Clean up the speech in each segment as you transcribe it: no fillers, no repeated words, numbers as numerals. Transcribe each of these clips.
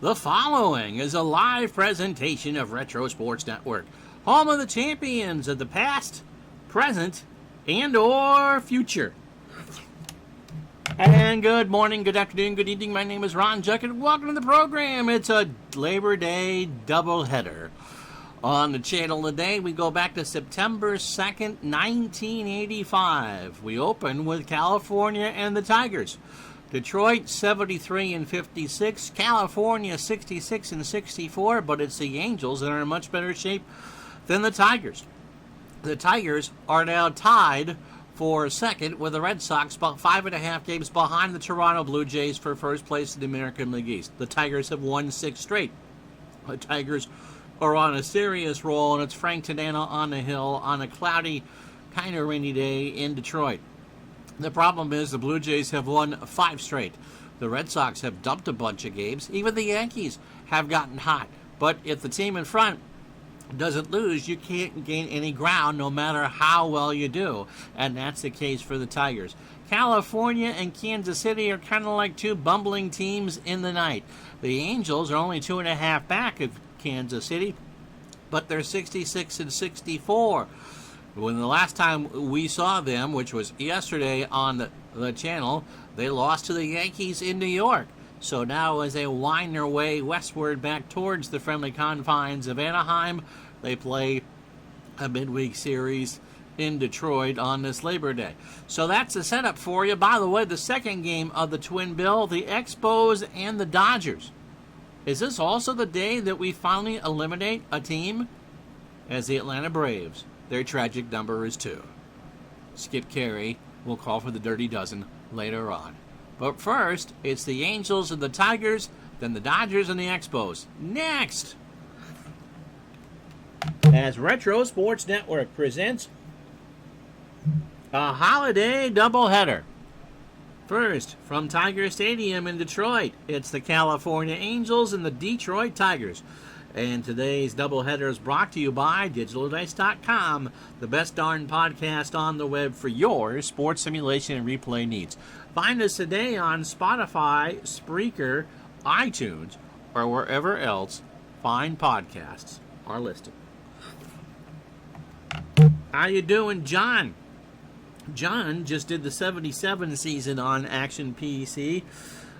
The following is a live presentation of Retro Sports Network, home of the champions of the past, present, and or future. And good morning, good afternoon, good evening. My name is Ron Juckett. Welcome to the program. It's a Labor Day doubleheader. On the channel today, we go back to September 2nd, 1985. We open with California and the Tigers. Detroit 73-56, California 66-64, but it's the Angels that are in much better shape than the Tigers. The Tigers are now tied for second with the Red Sox, about 5.5 games behind the Toronto Blue Jays for first place in the American League East. The Tigers have won 6 straight. The Tigers are on a serious roll, and it's Frank Tanana on the hill on a cloudy, kind of rainy day in Detroit. The problem is the Blue Jays have won 5 straight. The Red Sox have dumped a bunch of games. Even the Yankees have gotten hot. But if the team in front doesn't lose, you can't gain any ground no matter how well you do. And that's the case for the Tigers. California and Kansas City are kind of like two bumbling teams in the night. The Angels are only 2.5 back of Kansas City, but they're 66-64. When the last time we saw them, which was yesterday on the channel, they lost to the Yankees in New York. So now as they wind their way westward back towards the friendly confines of Anaheim, they play a midweek series in Detroit on this Labor Day. So that's the setup for you. By the way, the second game of the Twin Bill, the Expos and the Dodgers. Is this also the day that we finally eliminate a team as the Atlanta Braves? Their tragic number is 2. Skip Carey will call for the Dirty Dozen later on. But first, it's the Angels and the Tigers, then the Dodgers and the Expos. Next! As Retro Sports Network presents a holiday doubleheader. First, from Tiger Stadium in Detroit, it's the California Angels and the Detroit Tigers. And today's doubleheader is brought to you by DigitalDice.com, the best darn podcast on the web for your sports simulation and replay needs. Find us today on Spotify, Spreaker, iTunes, or wherever else fine podcasts are listed. How you doing, John? John just did the 77 season on Action PC.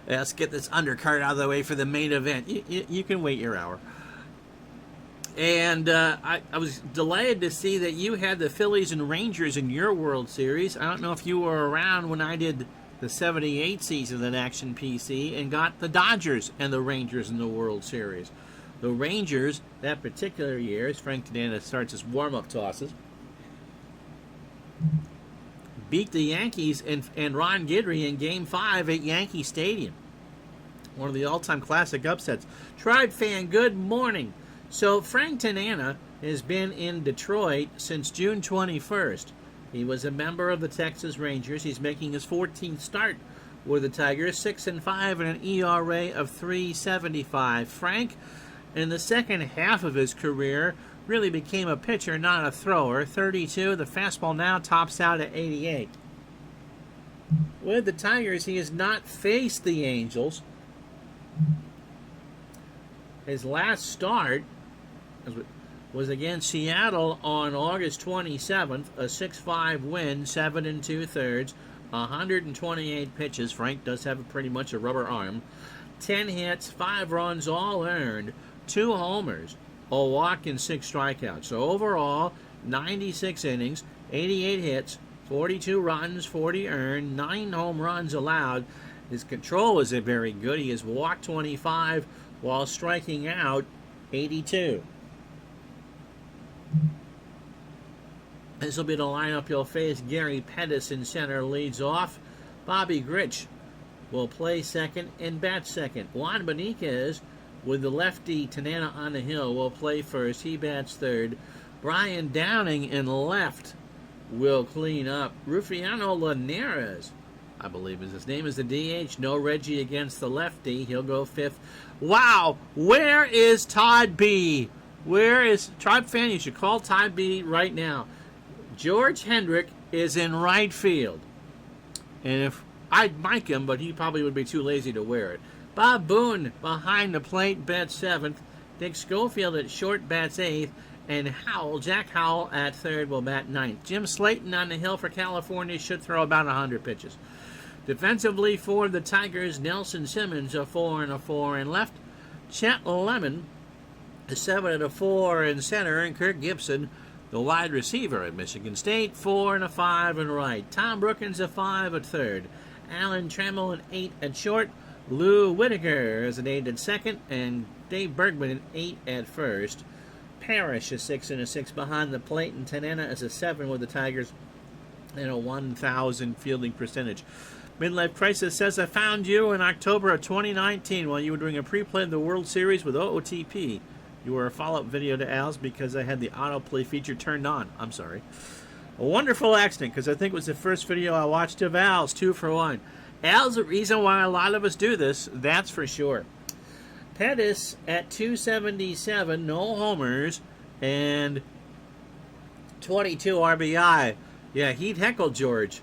Let's get this undercard out of the way for the main event. You can wait your hour. And I was delighted to see that you had the Phillies and Rangers in your World Series. I don't know if you were around when I did the 78 season at Action PC and got the Dodgers and the Rangers in the World Series. The Rangers, that particular year, as Frank Tanana starts his warm-up tosses, beat the Yankees and Ron Guidry in Game 5 at Yankee Stadium. One of the all-time classic upsets. Tribe fan, good morning. So Frank Tanana has been in Detroit since June 21st. He was a member of the Texas Rangers. He's making his 14th start with the Tigers, 6-5 and an ERA of 3.75. Frank, in the second half of his career, really became a pitcher, not a thrower. 32, the fastball now tops out at 88. With the Tigers, he has not faced the Angels. His last start was against Seattle on August 27th, a 6-5 win, 7 2/3, 128 pitches. Frank does have pretty much a rubber arm. 10 hits, 5 runs, all earned, 2 homers, a walk, and 6 strikeouts. So overall, 96 innings, 88 hits, 42 runs, 40 earned, 9 home runs allowed. His control isn't very good. He has walked 25 while striking out 82. This will be the lineup he'll face. Gary Pettis in center leads off. Bobby Grich will play second and bat second. Juan Beniquez with the lefty Tanana on the hill will play first. He bats third. Brian Downing in left will clean up. Rufiano Linares, I believe is his name, is the DH. No Reggie against the lefty. He'll go fifth. Wow, where is Todd B? Where is Tribe fan? You should call Todd B right now. George Hendrick is in right field. And if I'd mic him, but he probably would be too lazy to wear it. Bob Boone behind the plate bats 7th. Dick Schofield at short bats 8th. And Howell, Jack Howell at 3rd will bat 9th. Jim Slayton on the hill for California should throw about 100 pitches. Defensively for the Tigers, Nelson Simmons a 4 and a 4 in left. Chet Lemon a 7 and a 4 in center. And Kirk Gibson, the wide receiver at Michigan State, 4 and a 5 in right. Tom Brookins a 5 at 3rd. Alan Trammell an 8 at short. Lou Whitaker is an 8 at 2nd. And Dave Bergman an 8 at 1st. Parrish a 6 and a 6 behind the plate, and Tanana is a 7 with the Tigers and a 1,000 fielding percentage. Midlife Crisis says, I found you in October of 2019 while you were doing a pre-play of the World Series with OOTP. You were a follow-up video to Al's because I had the autoplay feature turned on. I'm sorry. A wonderful accident, because I think it was the first video I watched of Al's, 2 for 1. Al's the reason why a lot of us do this, that's for sure. Pettis at 277, no homers, and 22 RBI. Yeah, he'd heckle George.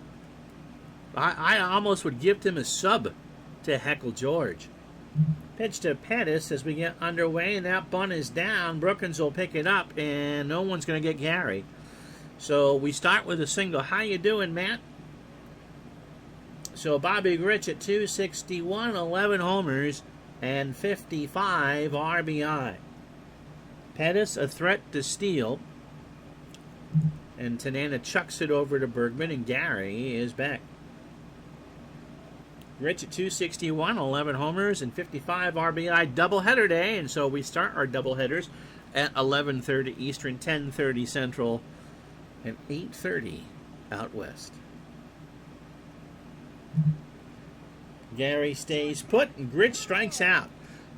I almost would gift him a sub to heckle George. Pitch to Pettis as we get underway, and that bunt is down. Brookins will pick it up, and no one's going to get Gary. So we start with a single. How you doing, Matt? So Bobby Grich at 261, 11 homers, and 55 RBI. Pettis a threat to steal. And Tanana chucks it over to Bergman, and Gary is back. Rich at 261, 11 homers, and 55 RBI. Doubleheader day, and so we start our doubleheaders at 11:30 Eastern, 10:30 Central, and 8:30 out west. Gary stays put, and Grich strikes out.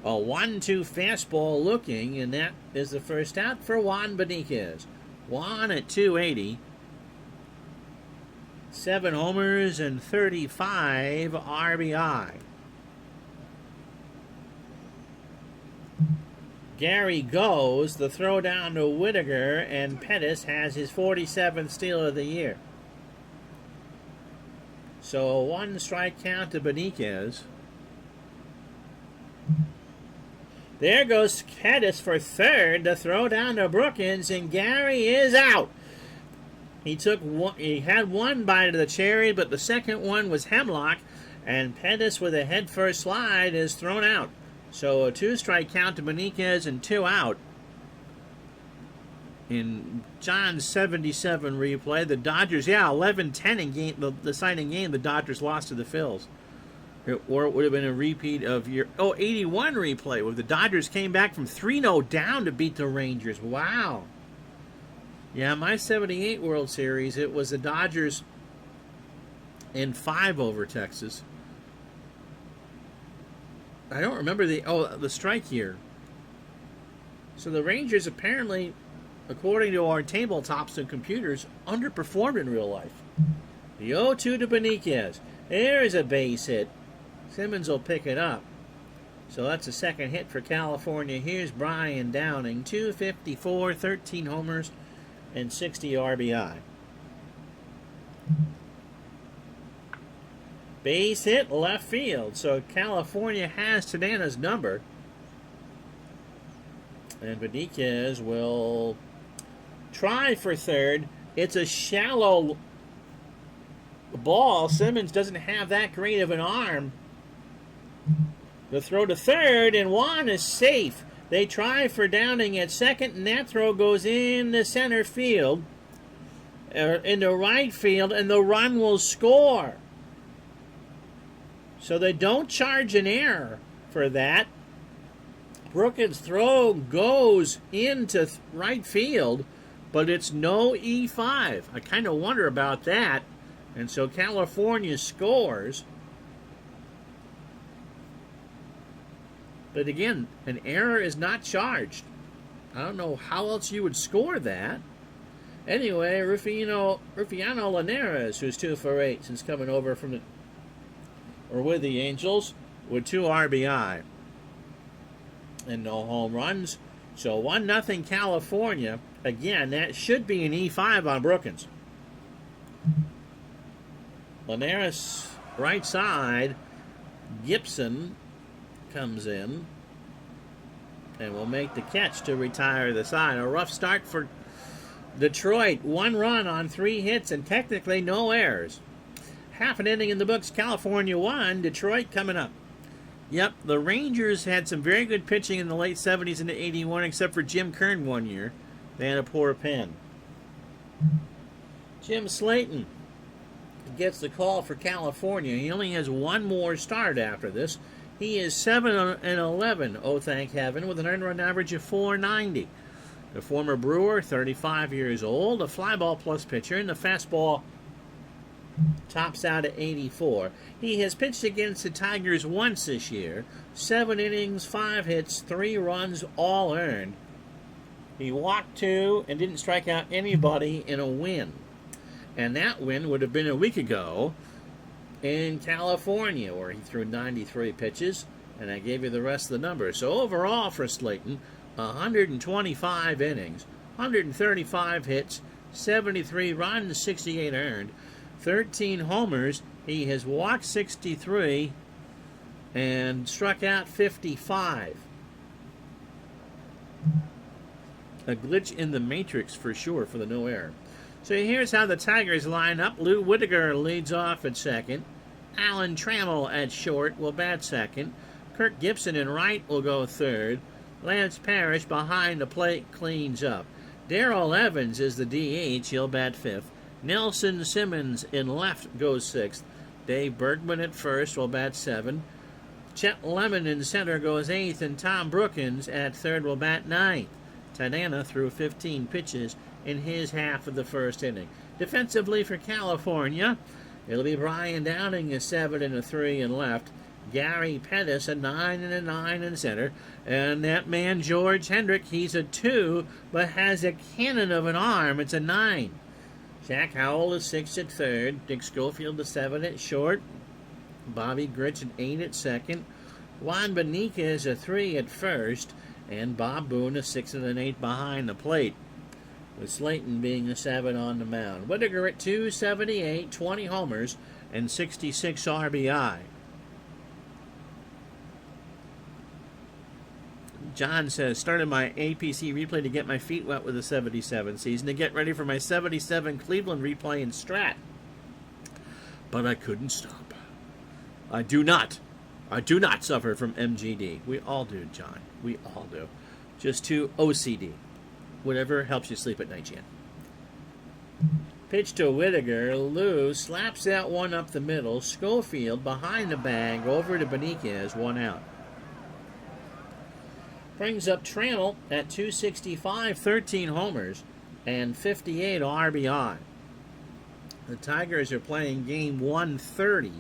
A 1-2 fastball looking, and that is the first out for Juan Benitez. Juan at 280. 7 homers and 35 RBI. Gary goes. The throw down to Whitaker, and Pettis has his 47th steal of the year. So a 1 strike count to Benitez. There goes Pettis for third. The throw down to Brookins, and Gary is out. He had one bite of the cherry, but the second one was Hemlock, and Pettis with a head-first slide is thrown out. So a 2-strike count to Benitez and 2 out. In John's 77 replay, the Dodgers, 11-10 in game, the deciding game, the Dodgers lost to the Phils. Or it would have been a repeat of your 81 replay, where the Dodgers came back from 3-0 down to beat the Rangers. Wow. Yeah, my 78 World Series, it was the Dodgers in 5 over Texas. I don't remember the strike year. So the Rangers apparently, according to our tabletops and computers, underperformed in real life. The 0-2 to Benitez. There's a base hit. Simmons will pick it up. So that's a second hit for California. Here's Brian Downing, 254, 13 homers, and 60 RBI. Base hit left field. So California has Tanana's number. And Benitez will try for third. It's a shallow ball. Simmons doesn't have that great of an arm. The throw to third, and Juan is safe. They try for Downing at second, and that throw goes into center field, into right field, and the run will score. So they don't charge an error for that. Brookins' throw goes into right field, but it's no E5. I kind of wonder about that. And so California scores. But again, an error is not charged. I don't know how else you would score that. Anyway, Rufiano Linares, who's 2 for 8 since coming over from with the Angels, with 2 RBI. And no home runs. So 1-0 California. Again, that should be an E5 on Brookins. Linares, right side. Gibson comes in and will make the catch to retire the side. A rough start for Detroit. 1 run on 3 hits and technically no errors. Half an inning in the books. California 1, Detroit coming up. Yep, the Rangers had some very good pitching in the late 70s into 81, except for Jim Kern one year. They had a poor pen. Jim Slayton gets the call for California. He only has 1 more start after this. He is 7-11, oh thank heaven, with an earned run average of .490. The former Brewer, 35 years old, a fly ball plus pitcher, and the fastball tops out at 84. He has pitched against the Tigers once this year. 7 innings, 5 hits, 3 runs, all earned. He walked 2 and didn't strike out anybody in a win. And that win would have been a week ago in California, where he threw 93 pitches, and I gave you the rest of the numbers. So overall for Slayton, 125 innings, 135 hits, 73 runs, 68 earned, 13 homers. He has walked 63 and struck out 55. A glitch in the matrix for sure for the no error. So here's how the Tigers line up. Lou Whitaker leads off at second. Alan Trammell at short will bat second. Kirk Gibson in right will go third. Lance Parrish behind the plate cleans up. Darrell Evans is the DH. He'll bat fifth. Nelson Simmons in left goes sixth. Dave Bergman at first will bat 7. Chet Lemon in center goes 8th, and Tom Brookins at third will bat 9th. Tanana threw 15 pitches in his half of the first inning. Defensively for California, it'll be Brian Downing, a 7 and a 3 in left. Gary Pettis, a 9 and a 9 in center. And that man, George Hendrick, he's a 2, but has a cannon of an arm. It's a 9. Jack Howell is 6 at third. Dick Schofield is 7 at short. Bobby Grich an 8 at second. Juan Benica is a 3 at first. And Bob Boone a 6 and an 8 behind the plate, with Slayton being a 7 on the mound. Whitaker at 278, 20 homers, and 66 RBI. John says, started my APC replay to get my feet wet with the 77 season, to get ready for my 77 Cleveland replay in Strat. But I couldn't stop. I do not suffer from MGD. We all do, John. We all do. Just too OCD. Whatever helps you sleep at night, Jan. Pitch to Whitaker. Lou slaps that one up the middle. Schofield behind the bag over to Benica, 1 out. Brings up Trammell at 265, 13 homers, and 58 RBI. The Tigers are playing game 130,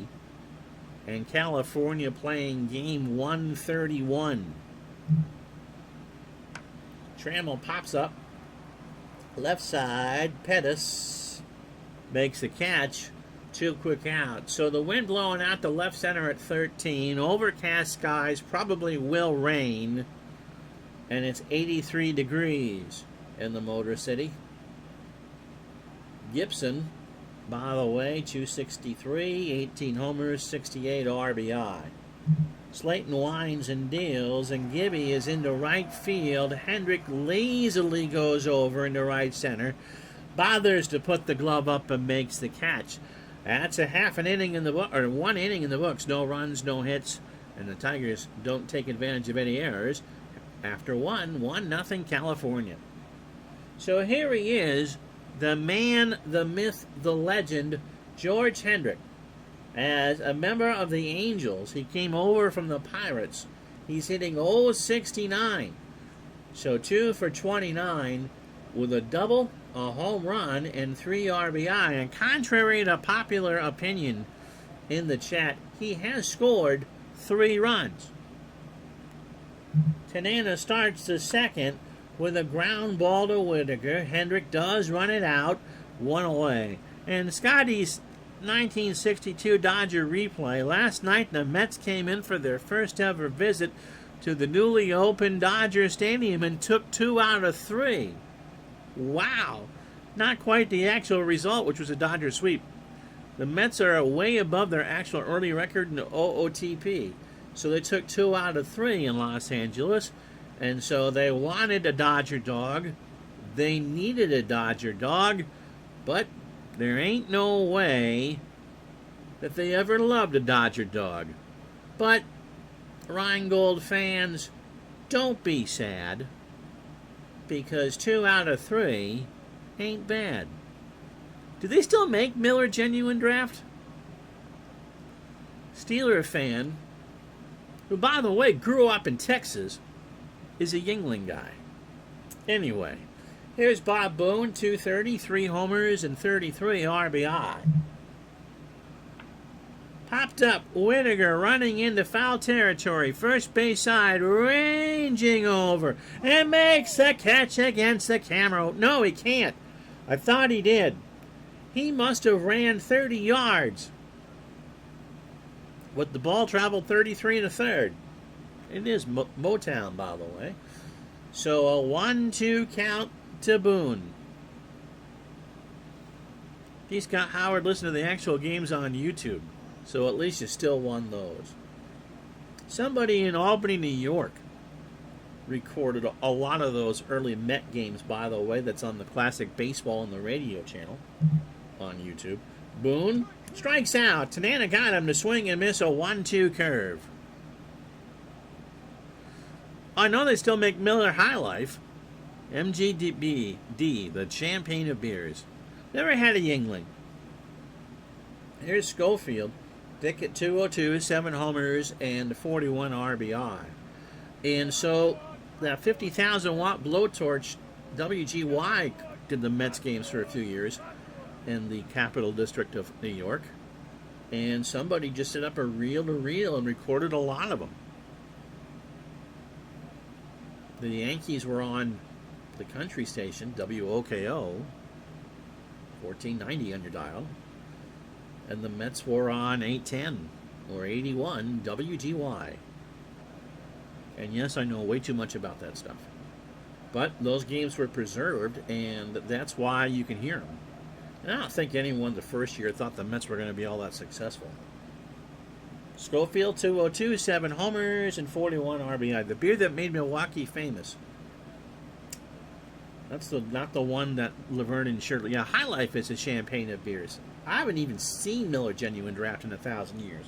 and California playing game 131. Trammell pops up. Left side, Pettis makes the catch. 2 quick outs. So the wind blowing out the left center at 13. Overcast skies, probably will rain. And it's 83 degrees in the Motor City. Gibson, by the way, 263, 18 homers, 68 RBI. Slayton winds and deals, and Gibby is into right field. Hendrick lazily goes over into right center, bothers to put the glove up and makes the catch. That's a half an inning in the book, or 1 inning in the books. No runs, no hits, and the Tigers don't take advantage of any errors. After 1-0 California. So here he is, the man, the myth, the legend, George Hendrick. As a member of the Angels, he came over from the Pirates. He's hitting .069. So 2 for 29 with a double, a home run, and 3 RBI. And contrary to popular opinion in the chat, he has scored 3 runs. Tanana starts the second with a ground ball to Whitaker. Hendrick does run it out, 1 away. And Scotty's 1962 Dodger replay. Last night, the Mets came in for their first ever visit to the newly opened Dodger Stadium and took 2 out of 3. Wow. Not quite the actual result, which was a Dodger sweep. The Mets are way above their actual early record in the OOTP. So they took 2 out of 3 in Los Angeles. And so they wanted a Dodger dog. They needed a Dodger dog. But there ain't no way that they ever loved a Dodger dog. But, Rheingold fans, don't be sad. Because 2 out of 3 ain't bad. Do they still make Miller Genuine Draft? Steeler fan, who, by the way, grew up in Texas, is a Yingling guy. Anyway, here's Bob Boone, 230, 3 homers, and 33 RBI. Popped up, Whitaker running into foul territory, first base side, ranging over, and makes the catch against the camera. No, he can't. I thought he did. He must have ran 30 yards. But the ball traveled 33 1/3. It is Motown, by the way. So a 1-2 count to Boone. He's got Howard listen to the actual games on YouTube. So at least you still won those. Somebody in Albany, New York recorded a lot of those early Met games, by the way. That's on the Classic Baseball and the Radio channel on YouTube. Boone strikes out. Tanana got him to swing and miss a 1-2 curve. I know they still make Miller High Life. MGDB, the champagne of beers. Never had a Yingling. Here's Schofield. Dick at 202, 7 homers, and 41 RBI. And so that 50,000 watt blowtorch, WGY, did the Mets games for a few years in the Capital District of New York. And somebody just set up a reel-to-reel and recorded a lot of them. The Yankees were on the country station, WOKO, 1490 on your dial. And the Mets were on 810 or 81 WGY. And yes, I know way too much about that stuff. But those games were preserved, and that's why you can hear them. And I don't think anyone the first year thought the Mets were going to be all that successful. Schofield, 202, 7 homers, and 41 RBI. The beer that made Milwaukee famous. That's not the one that Laverne and Shirley... Yeah, High Life is a champagne of beers. I haven't even seen Miller Genuine Draft in 1,000 years.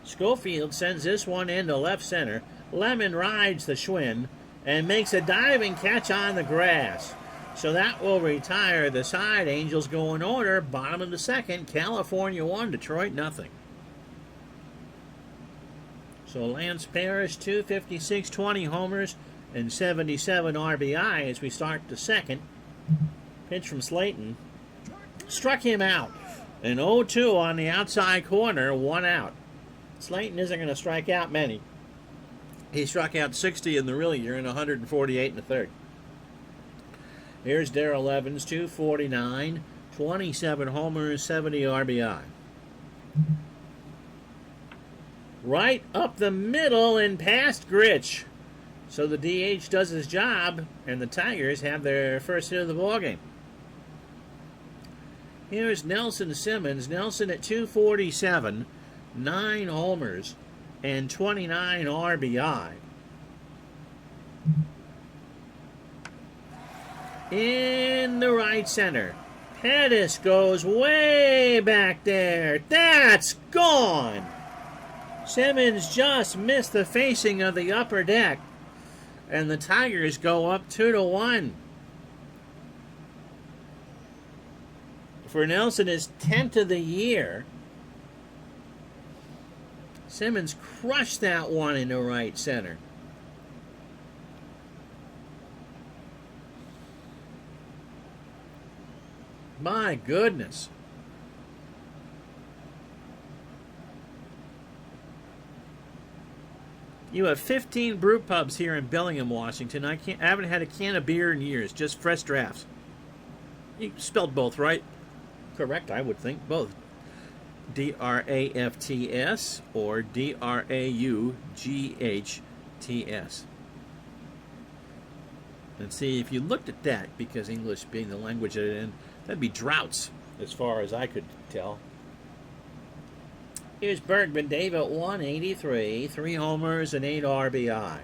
Schofield sends this one into left center. Lemon rides the Schwinn and makes a diving catch on the grass. So that will retire the side. Angels go in order. Bottom of the second. California 1, Detroit nothing. So Lance Parrish, 256, 20 homers, and 77 RBI as we start the second. Pitch from Slayton. Struck him out. An 0-2 on the outside corner, 1 out. Slayton isn't going to strike out many. He struck out 60 in the real year and 148 1/3. Here's Darrell Evans, 249, 27 homers, 70 RBI. Right up the middle and past Gritch. So the DH does his job, and the Tigers have their first hit of the ballgame. Here's Nelson Simmons. Nelson at 247, 9 homers, and 29 RBI. In the right center. Pettis goes way back there. That's gone. Simmons just missed the facing of the upper deck. And the Tigers go up 2-1. For Nelson, his 10th of the year. Simmons crushed that one into right center. My goodness. You have 15 brew pubs here in Bellingham, Washington. I haven't had a can of beer in years, just fresh drafts. You spelled both right. Correct, I would think. Both. D-R-A-F-T-S or D-R-A-U-G-H-T-S. And see, if you looked at that, because English being the language that it in, that'd be droughts, as far as I could tell. Here's Bergman, Dave at 183, 3 homers and 8 RBI.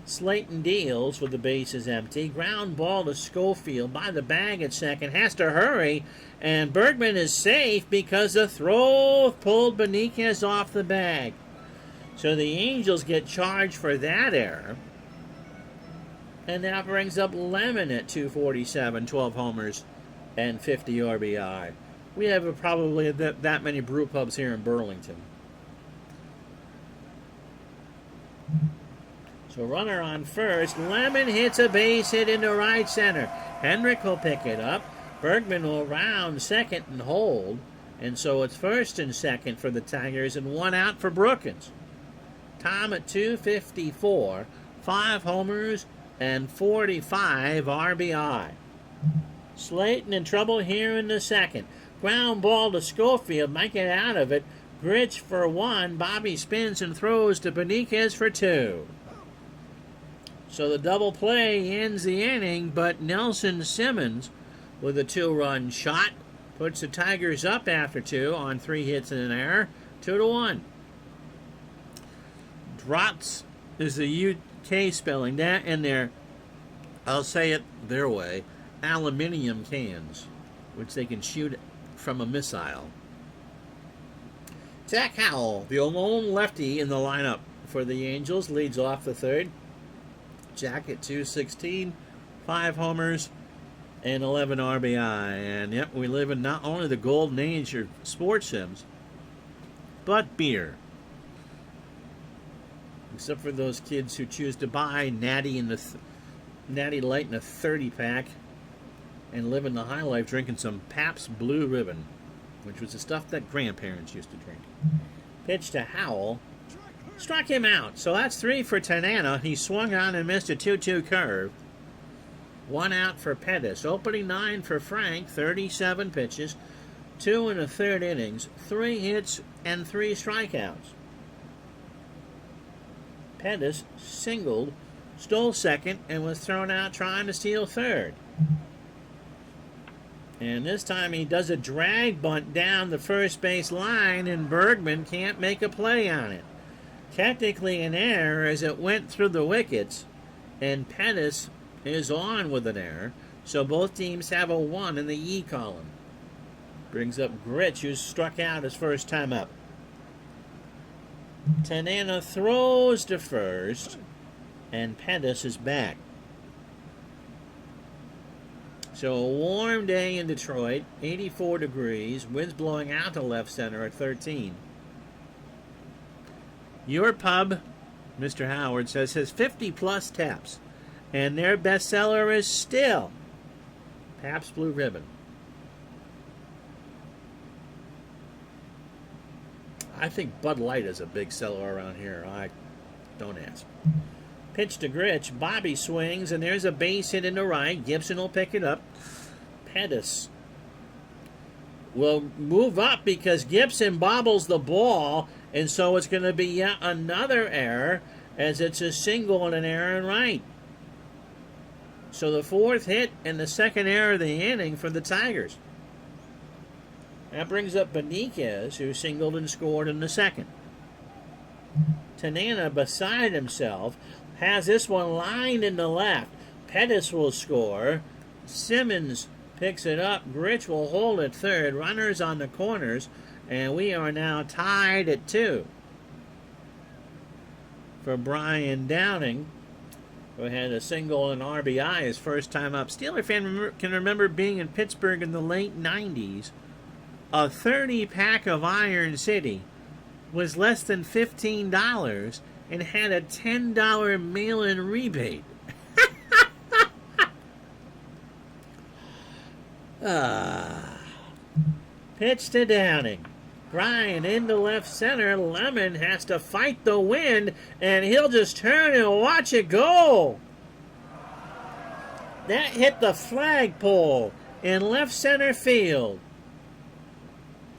Slayton deals with the bases empty. Ground ball to Schofield by the bag at second. Has to hurry, and Bergman is safe because the throw pulled Benitez off the bag. So the Angels get charged for that error. And that brings up Lemon at 247, 12 homers and 50 RBI. We have probably that many brew pubs here in Burlington. So runner on first. Lemon hits a base hit into right center. Hendrick will pick it up. Bergman will round second and hold. And so it's first and second for the Tigers and 1 out for Brookins. Tom at 254, 5 homers and 45 RBI. Slayton in trouble here in the second. Ground ball to Schofield, might get out of it. Grich for 1. Bobby spins and throws to Benitez for 2. So the double play ends the inning, but Nelson Simmons with a 2-run shot puts the Tigers up after 2 on 3 hits and an error, 2-1. Drots is the UK spelling. That and their, I'll say it their way, aluminium cans, which they can shoot from a missile. Zach Howell, the lone lefty in the lineup for the Angels, leads off the third. Jack at 216, 5 homers and 11 RBI. And yep, we live in not only the golden age of sports sims, but beer. Except for those kids who choose to buy Natty Light in a 30-pack and live in the high life drinking some Pabst Blue Ribbon, which was the stuff that grandparents used to drink. Pitch to Howell. Struck him out. So that's 3 for Tanana. He swung on and missed a 2-2 curve. 1 out for Pettis. Opening 9 for Frank. 37 pitches. 2 1/3 innings. 3 hits and 3 strikeouts. Pettis singled, stole second, and was thrown out trying to steal third. And this time he does a drag bunt down the first base line, and Bergman can't make a play on it. Technically an error as it went through the wickets, and Pettis is on with an error, so both teams have a 1 in the E column. Brings up Grich, who's struck out his first time up. Tanana throws to first, and Pettis is back. So a warm day in Detroit, 84 degrees, winds blowing out to left center at 13. Your pub, Mr. Howard says, has 50-plus taps, and their bestseller is still Pabst Blue Ribbon. I think Bud Light is a big seller around here. I don't ask. Pitch to Grich. Bobby swings, and there's a base hit into right. Gibson will pick it up. Pettis will move up because Gibson bobbles the ball, and so it's going to be yet another error as it's a single and an error in right. So the 4th hit and the 2nd error of the inning for the Tigers. That brings up Benitez, who singled and scored in the 2nd. Tanana, beside himself, has this one lined in the left. Pettis will score. Simmons picks it up. Grich will hold at third. Runners on the corners. And we are now tied at 2. For Brian Downing, who had a single and RBI his first time up. Steeler fan can remember being in Pittsburgh in the late 90s. A 30-pack of Iron City was less than $15 and had a $10 mail-in rebate. Pitch to Downing. Brian into left center. Lemon has to fight the wind, and he'll just turn and watch it go. That hit the flagpole in left center field.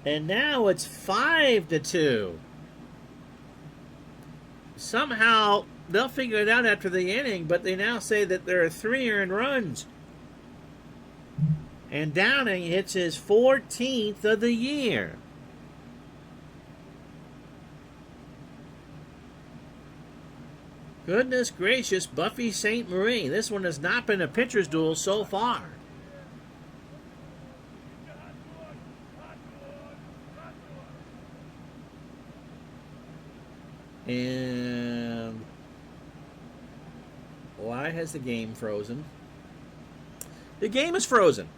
And now it's 5-2. Somehow they'll figure it out after the inning, but they now say that there are 3 earned runs. And Downing hits his 14th of the year. Goodness gracious, Buffy St. Marie. This one has not been a pitcher's duel so far. And why has the game frozen? The game is frozen.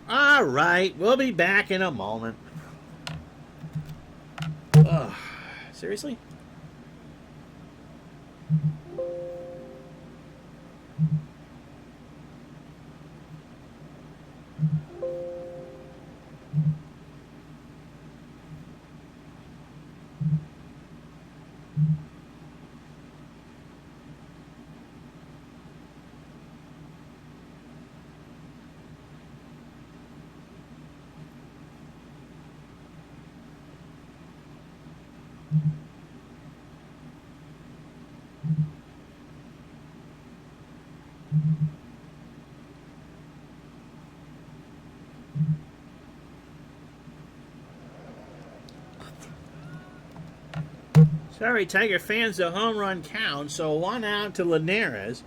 All right, we'll be back in a moment. Seriously? Sorry, Tiger fans, the home run count. So 1 out to Linares.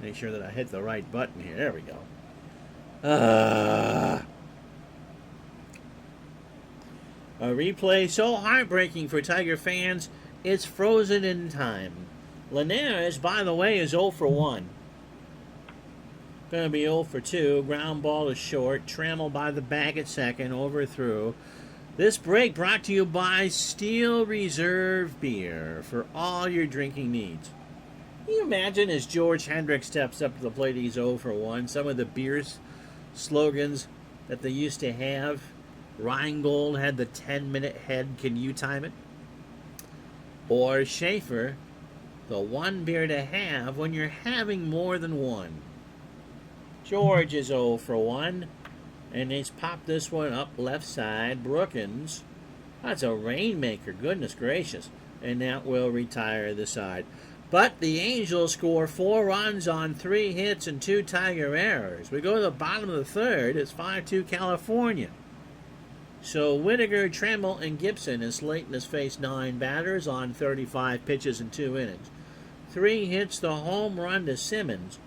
Make sure that I hit the right button here. There we go. A replay so heartbreaking for Tiger fans, it's frozen in time. Linares, by the way, is 0 for 1. Going to be 0 for 2. Ground ball is short. Trammell by the bag at second. Overthrew. This break brought to you by Steel Reserve Beer for all your drinking needs. Can you imagine as George Hendrick steps up to the plate, he's 0 for 1. Some of the beer slogans that they used to have. Rheingold had the 10-minute head, can you time it? Or Schaefer, the one beer to have when you're having more than one. George is 0 for 1. And he's popped this one up left side. Brookins. That's a rainmaker. Goodness gracious. And that will retire the side. But the Angels score 4 runs on 3 hits and 2 Tiger errors. We go to the bottom of the third. It's 5-2 California. So Whitaker, Trammell, and Gibson, as Slayton has faced 9 batters on 35 pitches in 2 innings. 3 hits, the home run to Simmons,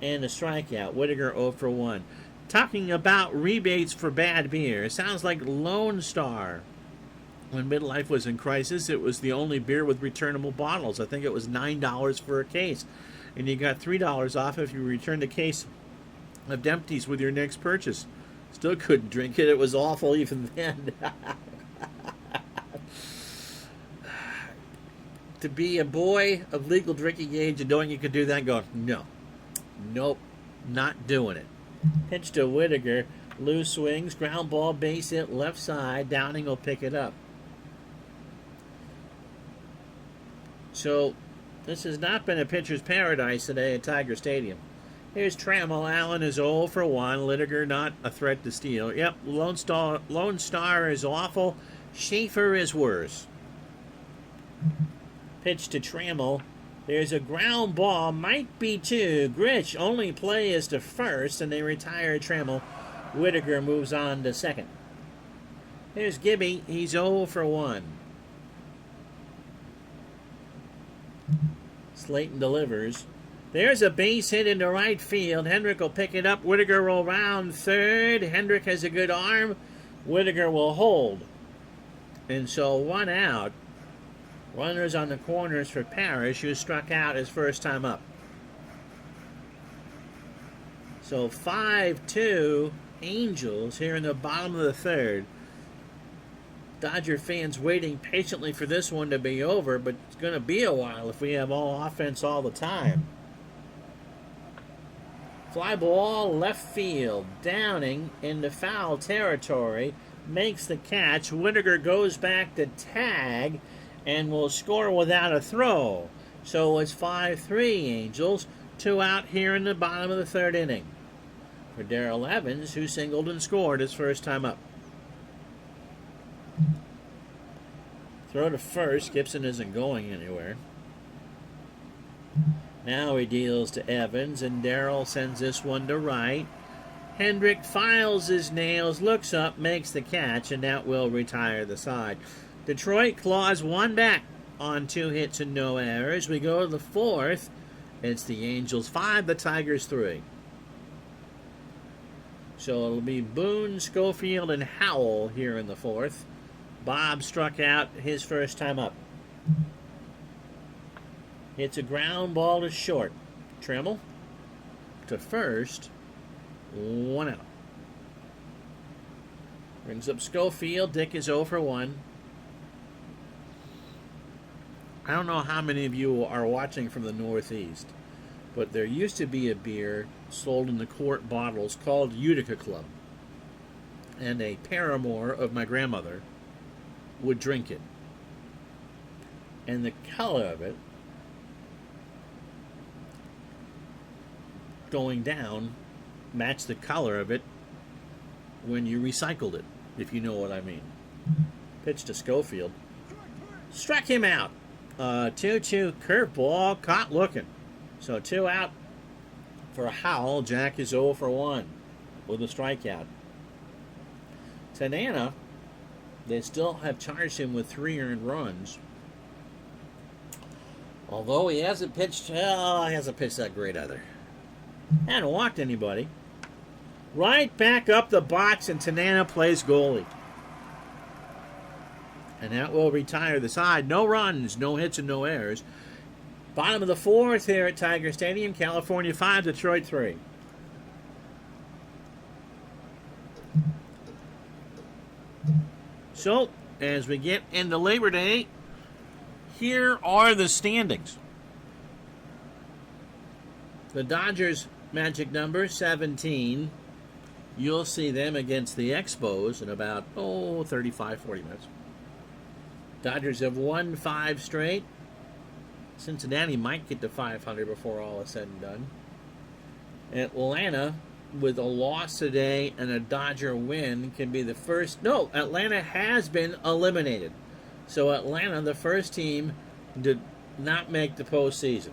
and a strikeout. Whitaker 0 for 1. Talking about rebates for bad beer. It sounds like Lone Star. When midlife was in crisis, it was the only beer with returnable bottles. I think it was $9 for a case. And you got $3 off if you returned a case of empties with your next purchase. Still couldn't drink it. It was awful even then. To be a boy of legal drinking age and knowing you could do that and going, no. Nope. Not doing it. Pitch to Whitaker. Loose swings. Ground ball. Base hit left side. Downing will pick it up. So, this has not been a pitcher's paradise today at Tiger Stadium. Here's Trammell. Allen is 0 for 1. Whitaker not a threat to steal. Yep, Lone Star is awful. Schaefer is worse. Pitch to Trammell. There's a ground ball. Might be 2. Grich only play is to first, and they retire Trammell. Whitaker moves on to second. Here's Gibby. He's 0 for 1. Slayton delivers. There's a base hit into right field. Hendrick will pick it up. Whitaker will round third. Hendrick has a good arm. Whitaker will hold. And so 1 out. Runners on the corners for Parrish, who struck out his first time up. So 5-2 Angels here in the bottom of the third. Dodger fans waiting patiently for this one to be over, but it's going to be a while if we have all offense all the time. Fly ball left field. Downing into foul territory. Makes the catch. Whitaker goes back to tag and will score without a throw. So it's 5-3 Angels. 2 out here in the bottom of the third inning. For Darrell Evans, who singled and scored his first time up. Throw to first. Gibson isn't going anywhere. Now he deals to Evans, and Darrell sends this one to right. Hendrick files his nails, looks up, makes the catch, and that will retire the side. Detroit claws one back on 2 hits and no errors. We go to the 4th. It's the Angels 5, the Tigers 3. So it'll be Boone, Schofield, and Howell here in the 4th. Bob struck out his first time up. It's a ground ball to short. Tremmel to first. 1 out. Brings up Schofield. Dick is 0 for 1. I don't know how many of you are watching from the Northeast, but there used to be a beer sold in the quart bottles called Whitaker Club. And a paramour of my grandmother would drink it. And the color of it going down matched the color of it when you recycled it, if you know what I mean. Pitch to Schofield. Struck him out. 2-2 curveball, caught looking. So 2 out for Howell. Jack is 0 for 1 with a strikeout. Tanana, they still have charged him with 3 earned runs. Although he hasn't pitched, that great either. Hadn't walked anybody. Right back up the box, and Tanana plays goalie. And that will retire the side. No runs, no hits, and no errors. Bottom of the 4th here at Tiger Stadium. California 5, Detroit 3. So, as we get into Labor Day, here are the standings. The Dodgers' magic number, 17. You'll see them against the Expos in about, 35, 40 minutes. Dodgers have won 5 straight. Cincinnati might get to 500 before all is said and done. Atlanta, with a loss today and a Dodger win, can be the first. No, Atlanta has been eliminated. So Atlanta, the first team, did not make the postseason.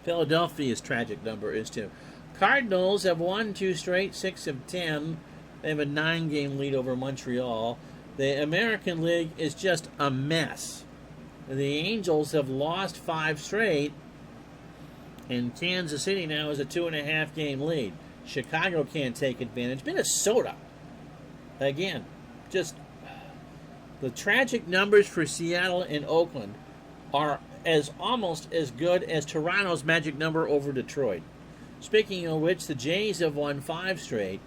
Philadelphia's tragic number is 2. Cardinals have won 2 straight, 6 of 10. They have a 9-game lead over Montreal. The American League is just a mess. The Angels have lost 5 straight, and Kansas City now has a 2.5-game lead. Chicago can't take advantage. Minnesota, again, just the tragic numbers for Seattle and Oakland are almost as good as Toronto's magic number over Detroit. Speaking of which, the Jays have won 5 straight,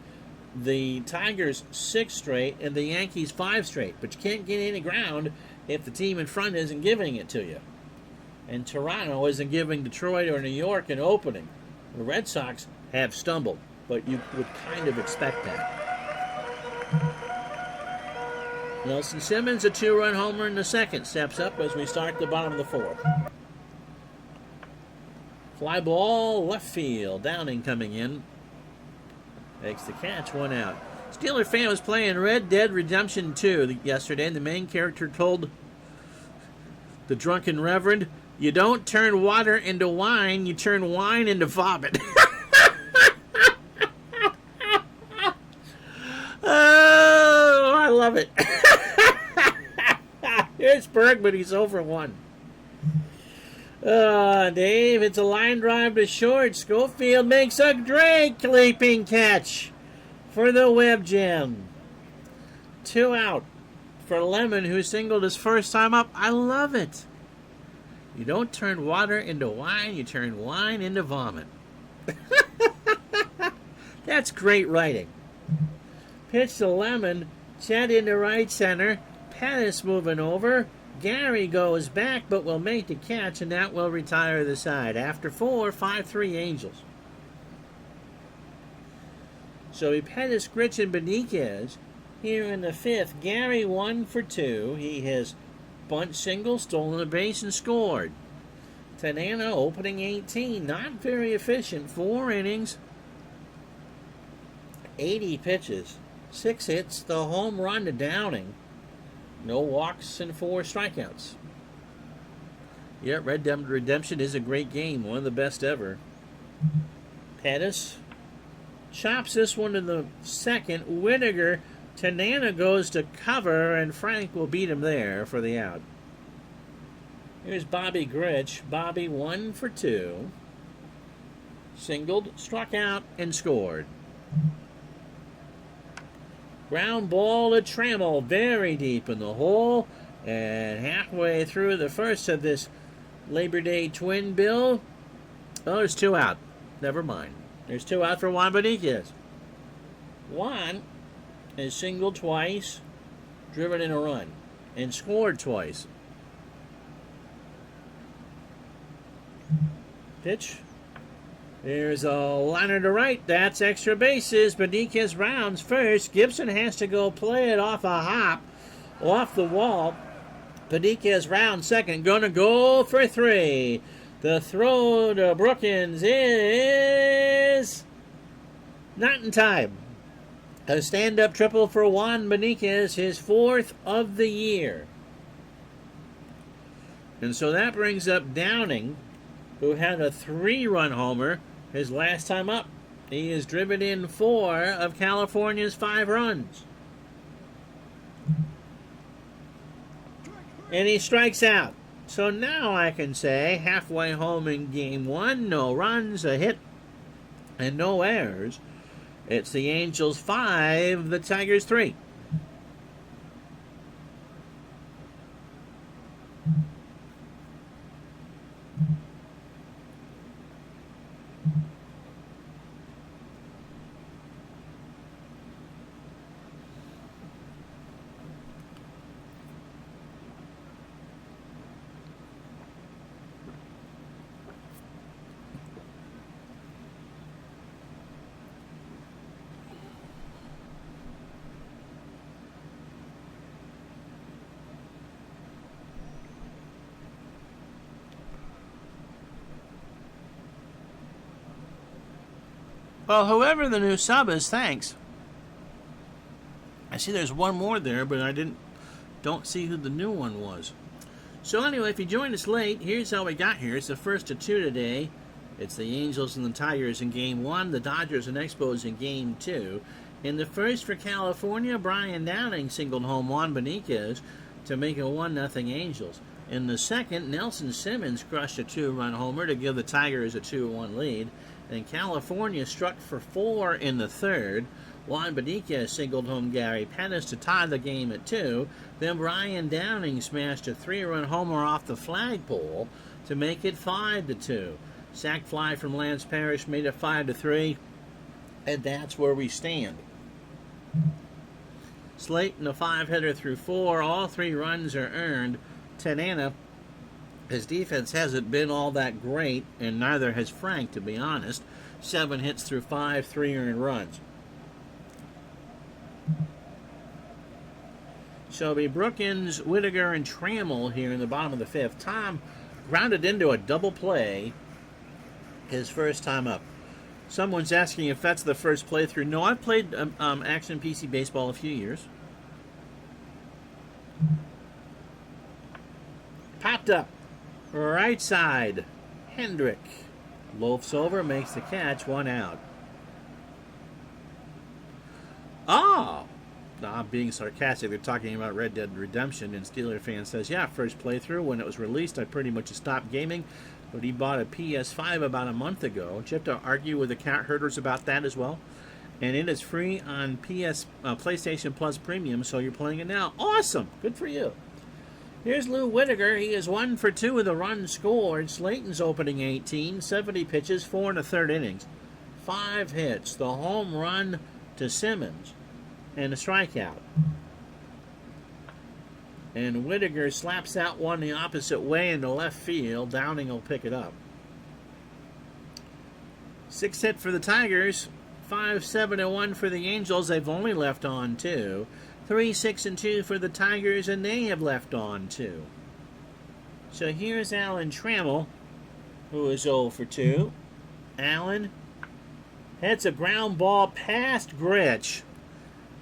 the Tigers 6 straight, and the Yankees 5 straight. But you can't get any ground if the team in front isn't giving it to you. And Toronto isn't giving Detroit or New York an opening. The Red Sox have stumbled, but you would kind of expect that. Nelson Simmons, a 2-run homer in the 2nd, steps up as we start the bottom of the 4th. Fly ball, left field. Downing coming in. Makes the catch, 1 out. Steeler fan was playing Red Dead Redemption 2 yesterday, and the main character told the drunken reverend, "You don't turn water into wine, you turn wine into vomit." Oh, I love it. Here's Bergman, he's over 1. Dave, it's a line drive to short. Schofield makes a great leaping catch for the Web Gem. 2 out for Lemon, who singled his first time up. I love it. You don't turn water into wine, you turn wine into vomit. That's great writing. Pitch to Lemon, Chet into right center. Pettis moving over. Gary goes back, but will make the catch, and that will retire the side. After 4, 5-3 Angels. So Pettis, Gritch, and Beniquez here in the 5th. Gary 1 for 2. He has bunt single, stolen a base, and scored. Tanana opening 18. Not very efficient. 4 innings. 80 pitches. 6 hits. The home run to Downing. No walks and 4 strikeouts. Yeah, Red Dead Redemption is a great game. One of the best ever. Pettis chops this one to the second. Whitaker, Tanana goes to cover, and Frank will beat him there for the out. Here's Bobby Grich. Bobby 1 for 2. Singled, struck out, and scored. Ground ball to Trammell, very deep in the hole, and halfway through the first of this Labor Day twin bill. Oh, there's 2 out. Never mind. There's 2 out for Juan Benitez. Juan has singled twice, driven in a run, and scored twice. Pitch. There's a liner to right. That's extra bases. Benitez rounds first. Gibson has to go play it off a hop, off the wall. Benitez rounds second. Gonna go for 3. The throw to Brookins is not in time. A stand-up triple for Juan Benitez, his 4th of the year. And so that brings up Downing, who had a 3-run homer his last time up. He has driven in 4 of California's 5 runs. And he strikes out. So now I can say halfway home in game 1, no runs, a hit, and no errors. It's the Angels 5, the Tigers 3. Well, whoever the new sub is, thanks. I see there's one more there, but I don't see who the new one was. So anyway, if you joined us late, here's how we got here. It's the first of 2 today. It's the Angels and the Tigers in game 1, the Dodgers and Expos in game 2. In the first for California, Brian Downing singled home Juan Benitez to make it 1-0 Angels. In the second, Nelson Simmons crushed a 2-run homer to give the Tigers a 2-1 lead. And California struck for 4 in the third. Juan Benitez singled home Gary Pettis to tie the game at 2. Then Brian Downing smashed a 3-run homer off the flagpole to make it 5-2. Sac fly from Lance Parrish made it 5-3. And that's where we stand. Slayton, a 5-hitter through 4. All 3 runs are earned. Tanana, his defense hasn't been all that great, and neither has Frank, to be honest. 7 hits through 5, 3 earned runs. So it'll be Brookins, Whitaker, and Trammell here in the bottom of the 5th. Tom grounded into a double play his first time up. Someone's asking if that's the first playthrough. No, I've played Action PC Baseball a few years. Popped up. Right side. Hendrick. Loafs over, makes the catch, 1 out. Oh! I'm being sarcastic. They're talking about Red Dead Redemption, and Steeler fan says, yeah, first playthrough. When it was released, I pretty much stopped gaming, but he bought a PS5 about a month ago. Do you have to argue with the cat herders about that as well? And it is free on PlayStation Plus Premium, so you're playing it now. Awesome! Good for you. Here's Lou Whitaker. He is 1 for 2 with a run scored. Slayton's opening 18, 70 pitches, 4 1/3 innings. 5 hits, the home run to Simmons, and a strikeout. And Whitaker slaps out one the opposite way into left field. Downing will pick it up. 6 hit for the Tigers. 5-7-1 for the Angels. They've only left on 2. 3-6-2 for the Tigers, and they have left on 2. So here's Alan Trammell, who is 0 for 2. Allen hits a ground ball past Grich,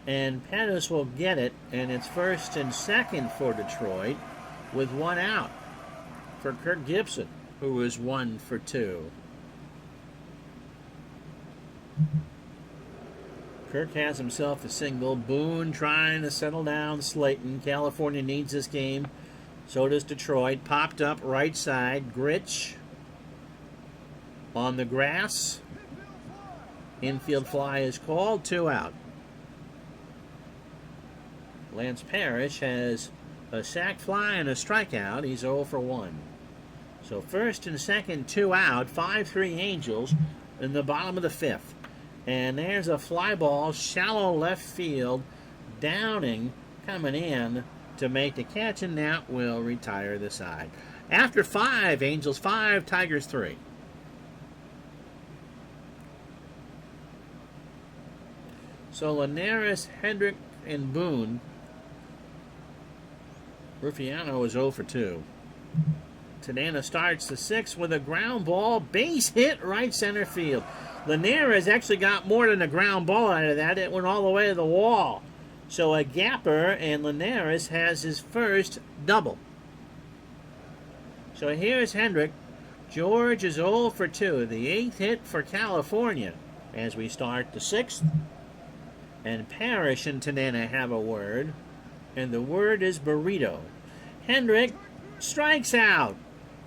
and Pettis will get it, and it's 1st and 2nd for Detroit with 1 out for Kirk Gibson, who is 1 for 2. Kirk has himself a single. Boone trying to settle down Slayton. California needs this game. So does Detroit. Popped up right side. Gritch on the grass. Infield fly is called. 2 out. Lance Parrish has a sac fly and a strikeout. He's 0 for 1. So first and second, 2 out. 5-3 Angels in the bottom of the 5th. And there's a fly ball, shallow left field. Downing coming in to make the catch, and that will retire the side. After 5, Angels 5, Tigers 3. So Linares, Hendrick, and Boone. Ruffiano is 0 for 2. Tanana starts the 6th with a ground ball, base hit right center field. Linares actually got more than a ground ball out of that. It went all the way to the wall. So a gapper, and Linares has his first double. So here's Hendrick. George is 0 for 2. The 8th hit for California as we start the 6th. And Parrish and Tanana have a word. And the word is burrito. Hendrick strikes out.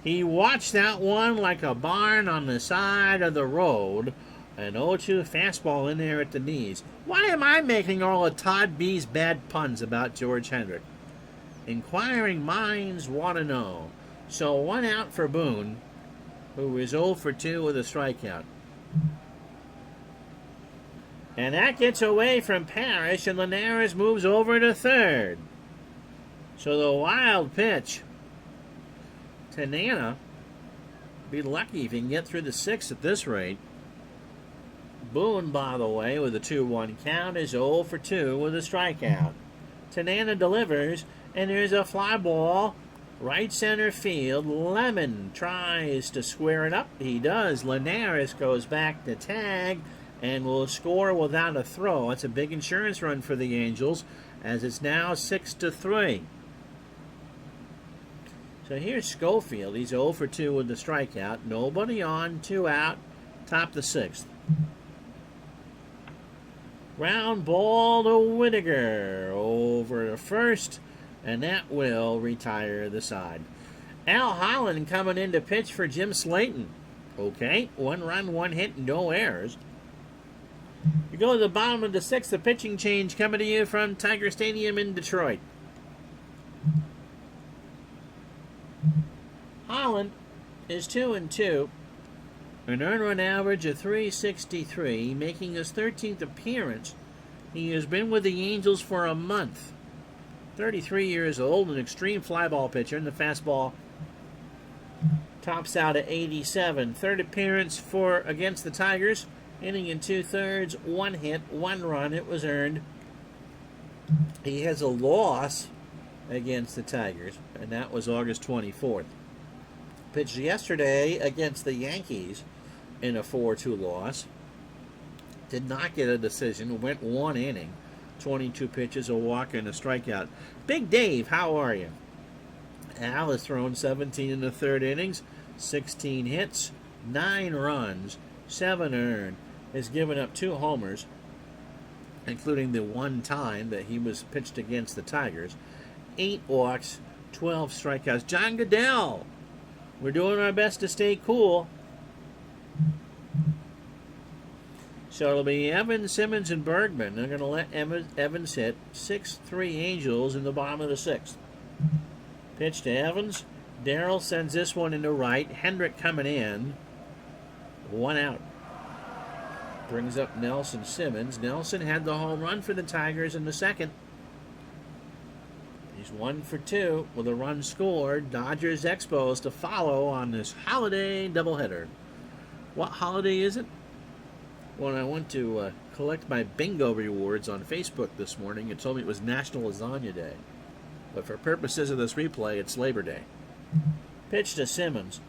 He watched that one like a barn on the side of the road. An 0-2 fastball in there at the knees. Why am I making all of Todd B's bad puns about George Hendrick? Inquiring minds want to know. So 1 out for Boone, who is 0 for 2 with a strikeout. And that gets away from Parrish, and Linares moves over to third. So the wild pitch. Tanana, be lucky if he can get through the 6th at this rate. Boone, by the way, with a 2-1 count, is 0 for 2 with a strikeout. Tanana delivers, and there's a fly ball, right center field. Lemon tries to square it up. He does. Linares goes back to tag and will score without a throw. It's a big insurance run for the Angels, as it's now 6-3. So here's Schofield. He's 0 for 2 with the strikeout. Nobody on, 2 out, top the 6th. Ground ball to Whitaker over to first, and that will retire the side. Al Holland coming in to pitch for Jim Slayton. Okay, 1 run, 1 hit, no errors. You go to the bottom of the 6th, the pitching change coming to you from Tiger Stadium in Detroit. Holland is 2-2, an earned run average of .363, making his 13th appearance. He has been with the Angels for a month. 33 years old, an extreme fly ball pitcher, and the fastball tops out at 87. Third appearance for against the Tigers, inning in 2/3, 1 hit, 1 run. It was earned. He has a loss against the Tigers, and that was August 24th. Pitched yesterday against the Yankees in a 4-2 loss. Did not get a decision. Went 1 inning. 22 pitches, a walk, and a strikeout. Big Dave, how are you? Al has thrown 17 in the 3rd innings. 16 hits, 9 runs, 7 earned. Has given up 2 homers, including the 1 time that he was pitched against the Tigers. 8 walks, 12 strikeouts. John Goodell, we're doing our best to stay cool. So it'll be Evans, Simmons, and Bergman. They're going to let Evans hit. 6-3 Angels in the bottom of the 6th. Pitch to Evans. Darrell sends this one into right. Hendrick coming in. 1 out. Brings up Nelson Simmons. Nelson had the home run for the Tigers in the 2nd. He's 1 for 2 with a run scored. Dodgers Expos to follow on this holiday doubleheader. What holiday is it? When I went to collect my bingo rewards on Facebook this morning, it told me it was National Lasagna Day. But for purposes of this replay, it's Labor Day. Pitch to Simmons.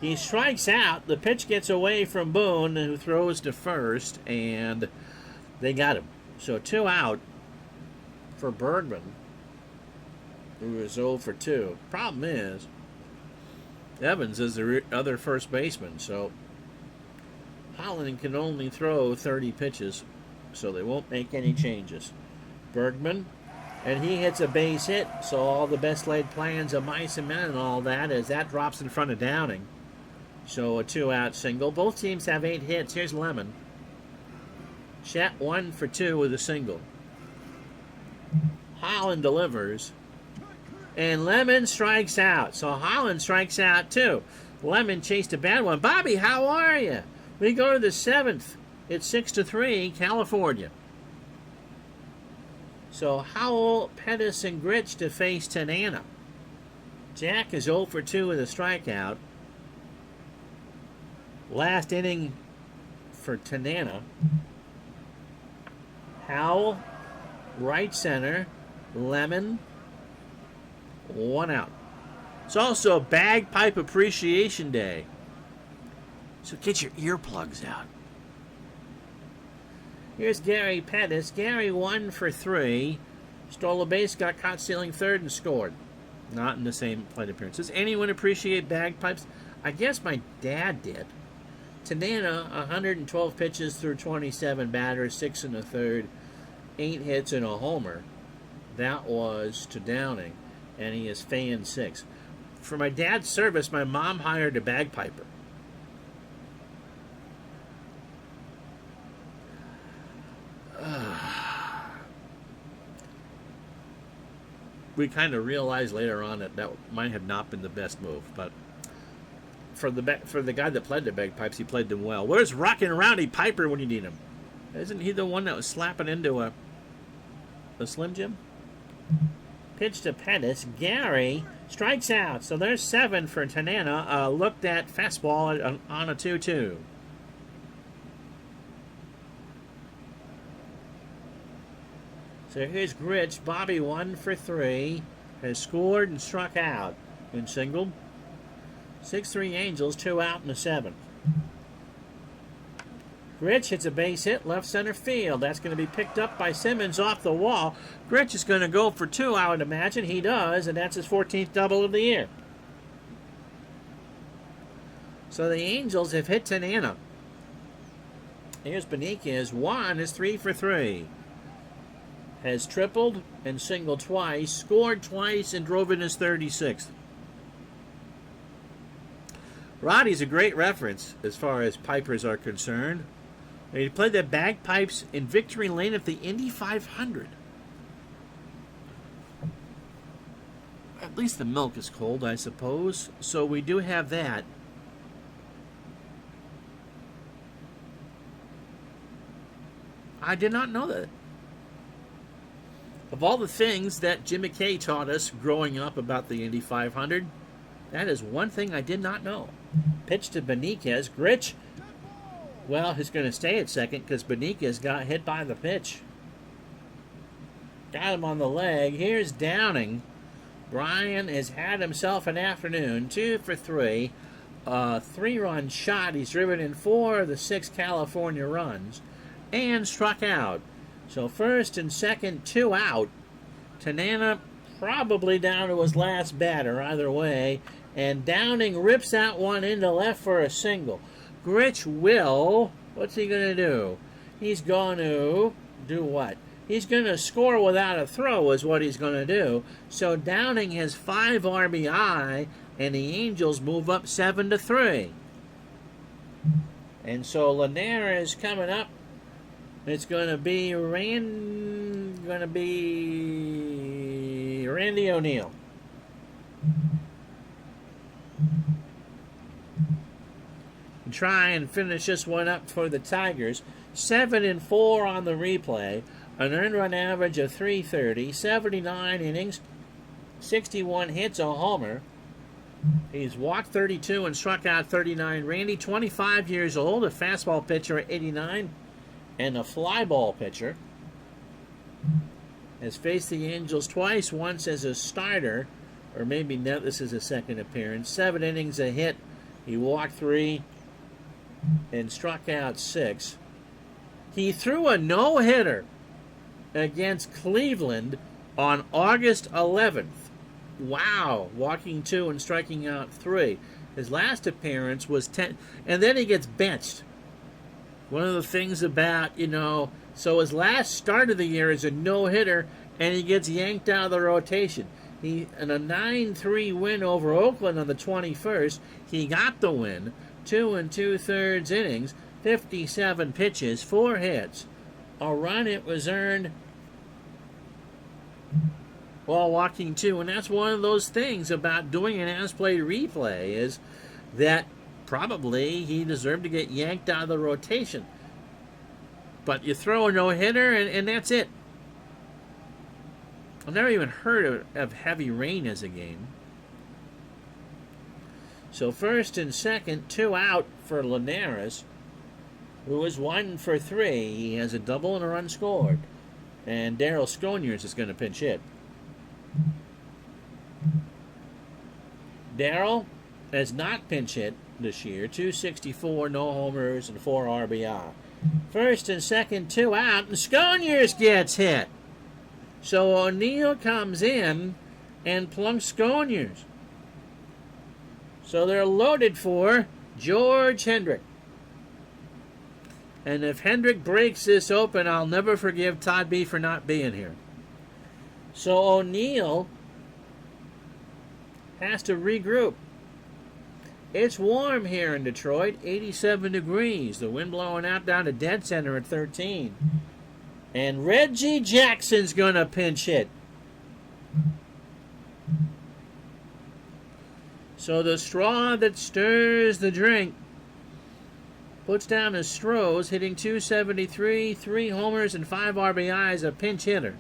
He strikes out. The pitch gets away from Boone, who throws to first, and they got him. So 2 out for Bergman, who is 0 for 2. Problem is, Evans is the other first baseman, so Holland can only throw 30 pitches, so they won't make any changes. Bergman, and he hits a base hit, so all the best laid plans of mice and men and all that, as that drops in front of Downing. So a 2-out single. Both teams have 8 hits. Here's Lemon. Chet 1 for 2 with a single. Holland delivers, and Lemon strikes out. So Holland strikes out too. Lemon chased a bad one. Bobby, how are you? We go to the 7th. It's 6-3, California. So Howell, Pettis, and Gritch to face Tanana. Jack is 0 for 2 with a strikeout. Last inning for Tanana. Howell, right center, Lemon, 1 out. It's also Bagpipe Appreciation Day, so get your earplugs out. Here's Gary Pettis. Gary 1 for 3. Stole a base, got caught stealing third, and scored. Not in the same plate appearance. Does anyone appreciate bagpipes? I guess my dad did. Tanana, 112 pitches through 27 batters, 6 1/3, 8 hits and a homer. That was to Downing, and he is fan 6. For my dad's service, my mom hired a bagpiper. We kind of realized later on that might have not been the best move, but for the guy that played the bagpipes, he played them well. Where's Rockin' Rowdy Piper when you need him? Isn't he the one that was slapping into a Slim Jim? Pitch to Pettis. Gary strikes out. So there's 7 for Tanana. Looked at fastball on a 2-2. So here's Gritch. Bobby 1 for 3. Has scored and struck out. And singled. 6-3 Angels, 2 out in the 7th. Gritch hits a base hit left center field. That's going to be picked up by Simmons off the wall. Gritch is going to go for 2, I would imagine. He does, and that's his 14th double of the year. So the Angels have hit Tanana. Here's Beniquez. 1 is 3 for 3. Has tripled and singled twice, scored twice, and drove in his 36th. Roddy's a great reference as far as pipers are concerned. He played the bagpipes in Victory Lane at the Indy 500. At least the milk is cold, I suppose. So we do have that. I did not know that. Of all the things that Jim McKay taught us growing up about the Indy 500, that is one thing I did not know. Pitch to Beniquez. Gritch, well, he's going to stay at second because Beniquez got hit by the pitch. Got him on the leg. Here's Downing. Brian has had himself an afternoon. 2 for 3. 3-run shot. He's driven in 4 of the 6 California runs and struck out. So first and second, 2 out. Tanana probably down to his last batter either way. And Downing rips out one into left for a single. Gritch will, what's he going to do? He's going to do what? He's going to score without a throw is what he's going to do. So Downing has 5 RBI, and the Angels move up 7-3. And so Lanier is coming up. It's going to be Randy O'Neill. Try and finish this one up for the Tigers. 7-4 on the replay. An earned run average of 330. 79 innings. 61 hits, a homer. He's walked 32 and struck out 39. Randy, 25 years old, a fastball pitcher at 89, and a fly ball pitcher. Has faced the Angels twice, once as a starter, or maybe not, this is his second appearance. 7 innings, a hit. He walked 3 and struck out 6. He threw a no-hitter against Cleveland on August 11th. Wow, walking 2 and striking out 3. His last appearance was 10, and then he gets benched. One of the things about, so his last start of the year is a no-hitter, and he gets yanked out of the rotation. In a 9-3 win over Oakland on the 21st, he got the win. 2 2/3 innings, 57 pitches, 4 hits. A run it was earned while walking 2. And that's one of those things about doing an as-played replay is that probably he deserved to get yanked out of the rotation. But you throw a no-hitter, and that's it. I've never even heard of heavy rain as a game. So first and second, 2 out for Linares, who is 1 for 3. He has a double and a run scored. And Darryl Sconiers is going to pinch hit. Darryl has not pinch hit this year. 264, no homers, and 4 RBI. First and second, 2 out, and Sconiers gets hit. So O'Neill comes in and plunks Sconiers. So they're loaded for George Hendrick. And if Hendrick breaks this open, I'll never forgive Todd B for not being here. So O'Neill has to regroup. It's warm here in Detroit, 87 degrees. The wind blowing out down to dead center at 13. And Reggie Jackson's going to pinch hit. So the straw that stirs the drink puts down his Strohs, hitting 273, 3 homers, and 5 RBIs, a pinch hitter.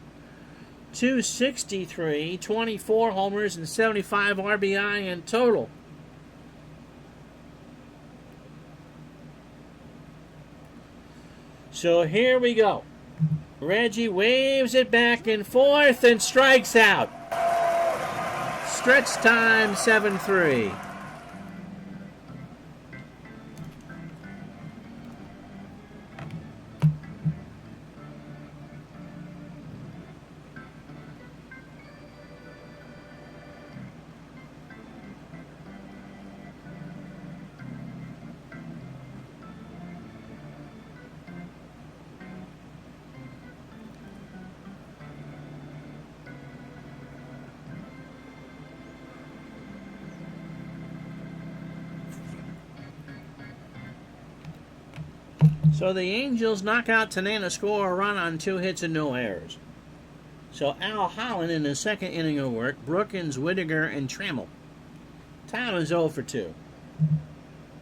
263, 24 homers, and 75 RBI in total. So here we go. Reggie waves it back and forth and strikes out. Stretch time, 7-3. So the Angels knock out Tanana, score a run on 2 hits and no errors. So Al Holland in his second inning of work, Brookins, Whitaker, and Trammell. Tom is 0 for 2.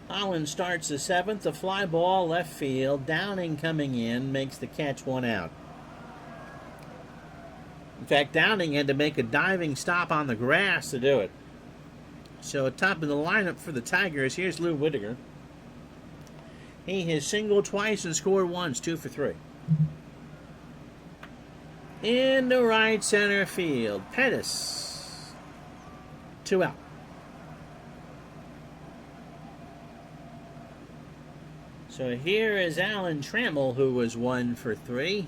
Holland starts the 7th, a fly ball left field. Downing coming in, makes the catch, 1 out. In fact, Downing had to make a diving stop on the grass to do it. So top of the lineup for the Tigers, here's Lou Whitaker. He has singled twice and scored once, 2 for 3. In the right center field, Pettis, 2 out. So here is Alan Trammell, who was 1 for 3.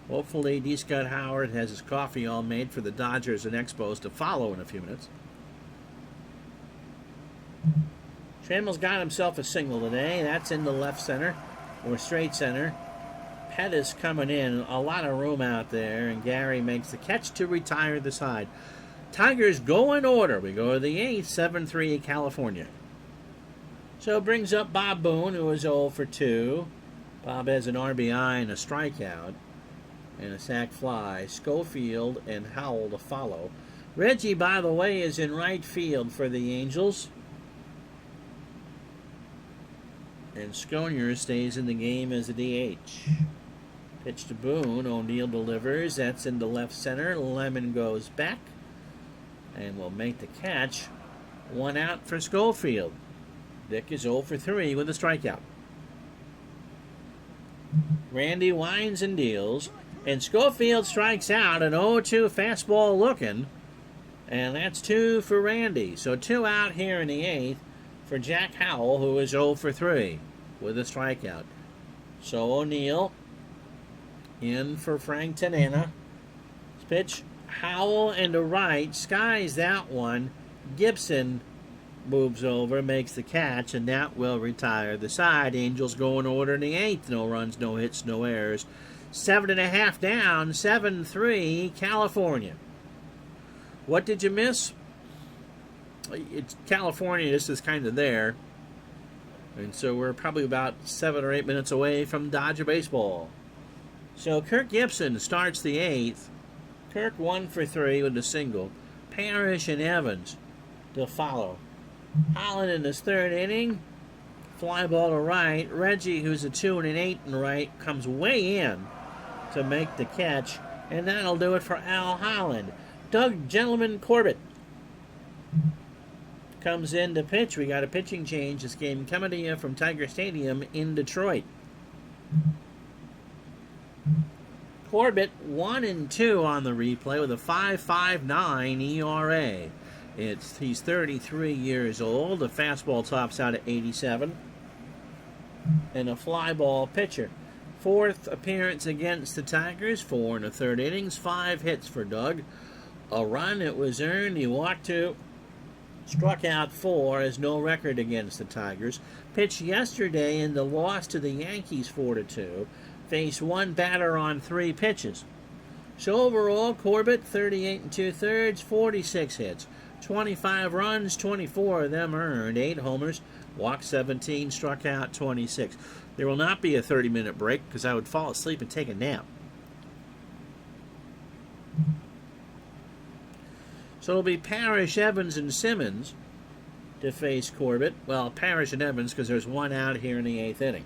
Hopefully D. Scott Howard has his coffee all made for the Dodgers and Expos to follow in a few minutes. Trammell's got himself a single today. That's in the left center, or straight center. Pettis coming in. A lot of room out there, and Gary makes the catch to retire the side. Tigers go in order. We go to the 8th, 7-3 California. So it brings up Bob Boone, who is 0 for 2. Bob has an RBI and a strikeout and a sac fly. Schofield and Howell to follow. Reggie, by the way, is in right field for the Angels. And Sconiers stays in the game as a DH. Pitch to Boone. O'Neill delivers. That's into left center. Lemon goes back and will make the catch. 1 out for Schofield. Dick is 0 for 3 with a strikeout. Randy winds and deals. And Schofield strikes out. An 0-2 fastball looking. And that's 2 for Randy. So 2 out here in the 8th. For Jack Howell, who is 0 for 3 with a strikeout. So O'Neill in for Frank Tanana. Pitch, Howell into right, skies that one. Gibson moves over, makes the catch, and that will retire the side. Angels go in order in the 8th. No runs, no hits, no errors. 7.5 down, 7-3, California. What did you miss? It's California. This is kind of there. And so we're probably about 7 or 8 minutes away from Dodger baseball. So Kirk Gibson starts the 8th. Kirk 1 for 3 with a single. Parrish and Evans to follow. Holland in his 3rd inning. Fly ball to right. Reggie, who's a 2 and an 8 and right, comes way in to make the catch. And that'll do it for Al Holland. Doug Gentleman Corbett comes in to pitch. We got a pitching change this game coming to you from Tiger Stadium in Detroit. Corbett 1-2 on the replay with a 5.59 ERA. He's 33 years old. The fastball tops out at 87. And a fly ball pitcher. 4th appearance against the Tigers. 4 1/3 innings. 5 hits for Doug. A run, it was earned. He walked 2. Struck out 4, has no record against the Tigers. Pitched yesterday in the loss to the Yankees 4-2. Faced 1 batter on 3 pitches. So overall, Corbett 38 2/3, 46 hits, 25 runs, 24 of them earned, 8 homers, walked 17, struck out 26. There will not be a 30-minute break because I would fall asleep and take a nap. So it'll be Parrish, Evans, and Simmons to face Corbett. Well, Parrish and Evans because there's 1 out here in the 8th inning.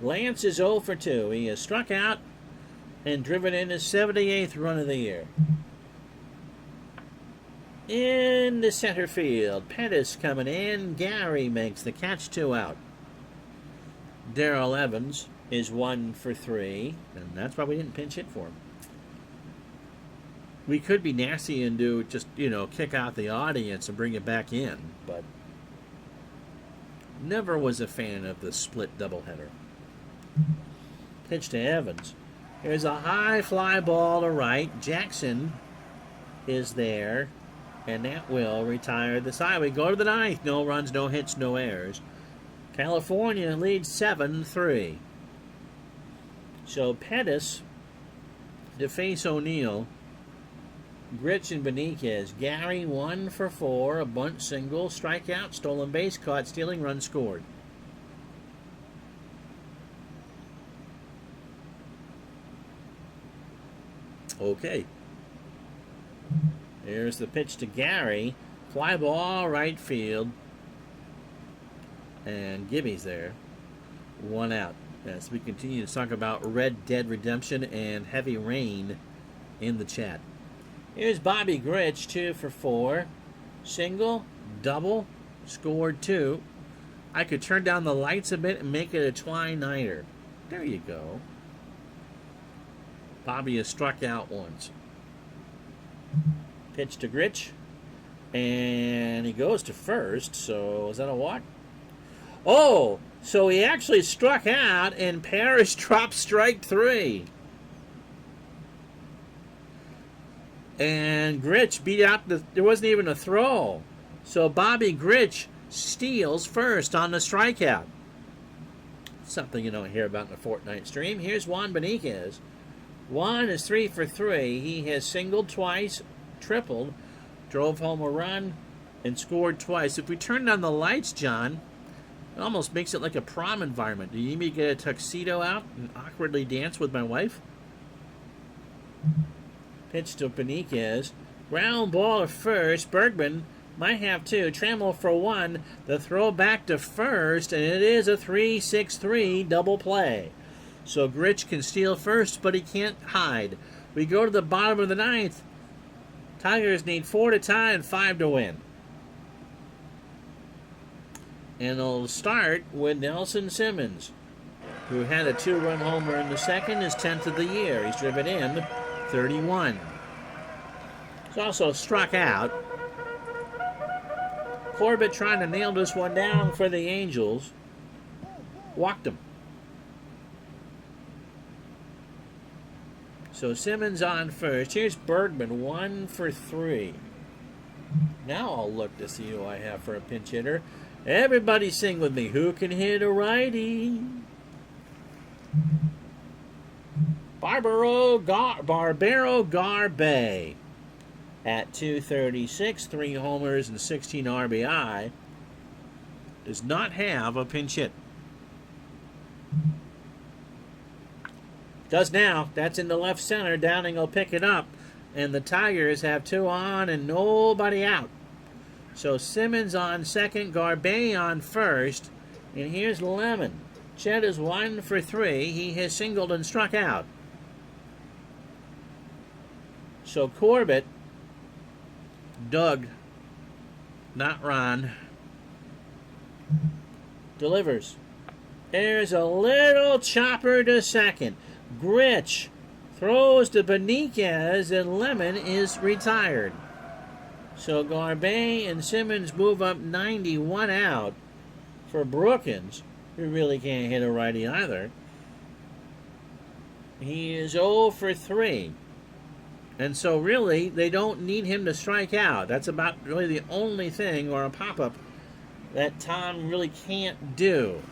Lance is 0 for 2. He has struck out and driven in his 78th run of the year. In the center field, Pettis coming in. Gary makes the catch, 2 out. Darrell Evans is 1 for 3, and that's why we didn't pinch hit for him. We could be nasty and do just, kick out the audience and bring it back in, but never was a fan of the split doubleheader. Pitch to Evans. There's a high fly ball to right. Jackson is there, and that will retire the side. We go to the 9th. No runs, no hits, no errors. California leads 7-3. So Pettis to face O'Neill. Grich and Benitez. Gary 1 for 4, a bunt single, strikeout, stolen base, caught stealing, run scored. Okay. Here's the pitch to Gary. Fly ball, right field. And Gibby's there. 1 out. As we continue to talk about Red Dead Redemption and heavy rain in the chat. Here's Bobby Grich, 2 for 4. Single, double, scored 2. I could turn down the lights a bit and make it a twine-nighter. There you go. Bobby has struck out once. Pitch to Grich. And he goes to first, so is that a walk? Oh, so he actually struck out and Parrish dropped strike 3. And Grich beat out there wasn't even a throw. So Bobby Grich steals first on the strikeout. Something you don't hear about in a fortnight stream. Here's Juan Benitez. Juan is 3 for 3. He has singled twice, tripled, drove home a run, and scored twice. If we turn on the lights, John, it almost makes it like a prom environment. Do you need me to get a tuxedo out and awkwardly dance with my wife? Pitch to Benitez. Ground ball to first. Bergman might have 2. Trammell for 1. The throw back to first, and it is a 3-6-3 double play. So Grich can steal first, but he can't hide. We go to the bottom of the 9th. Tigers need 4 to tie and 5 to win. And they'll start with Nelson Simmons, who had a 2-run homer in the 2nd, his 10th of the year. He's driven in 31. He's also struck out. Corbett trying to nail this one down for the Angels. Walked him. So Simmons on first. Here's Bergman, 1 for 3. Now I'll look to see who I have for a pinch hitter. Everybody sing with me. Who can hit a righty? Barbaro Garbe at 236, 3 homers and 16 RBI, does not have a pinch hit. Does now. That's in the left center. Downing will pick it up. And the Tigers have 2 on and nobody out. So Simmons on second, Garbe on first. And here's Lemon. Chet is 1 for 3. He has singled and struck out. So Corbett, Doug, not Ron, delivers. There's a little chopper to second. Gritch throws to Beniquez, and Lemon is retired. So Garbe and Simmons move up 91 out for Brookins, who really can't hit a righty either. He is 0 for 3. And so really, they don't need him to strike out. That's about really the only thing, or a pop-up, that Tom really can't do.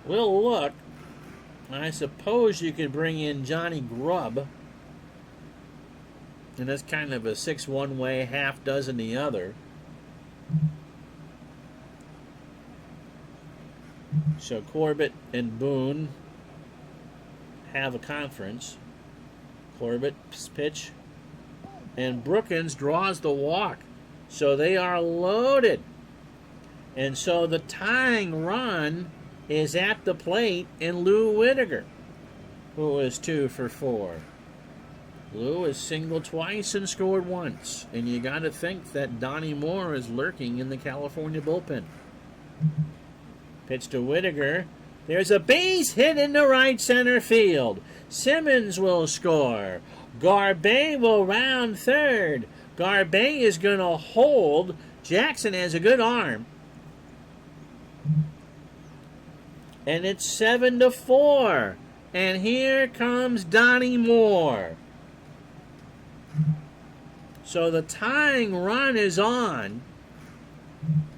We'll look. I suppose you could bring in Johnny Grubb. And that's kind of a 6 one way, half dozen the other. So Corbett and Boone have a conference. Corbett's pitch. And Brookins draws the walk. So they are loaded. And so the tying run is at the plate in Lou Whitaker, who is 2 for 4. Lou has singled twice and scored once. And you got to think that Donnie Moore is lurking in the California bullpen. Pitch to Whitaker. There's a base hit in the right center field. Simmons will score. Garbe will round third. Garbe is going to hold. Jackson has a good arm. And it's 7 to 4. And here comes Donnie Moore. So the tying run is on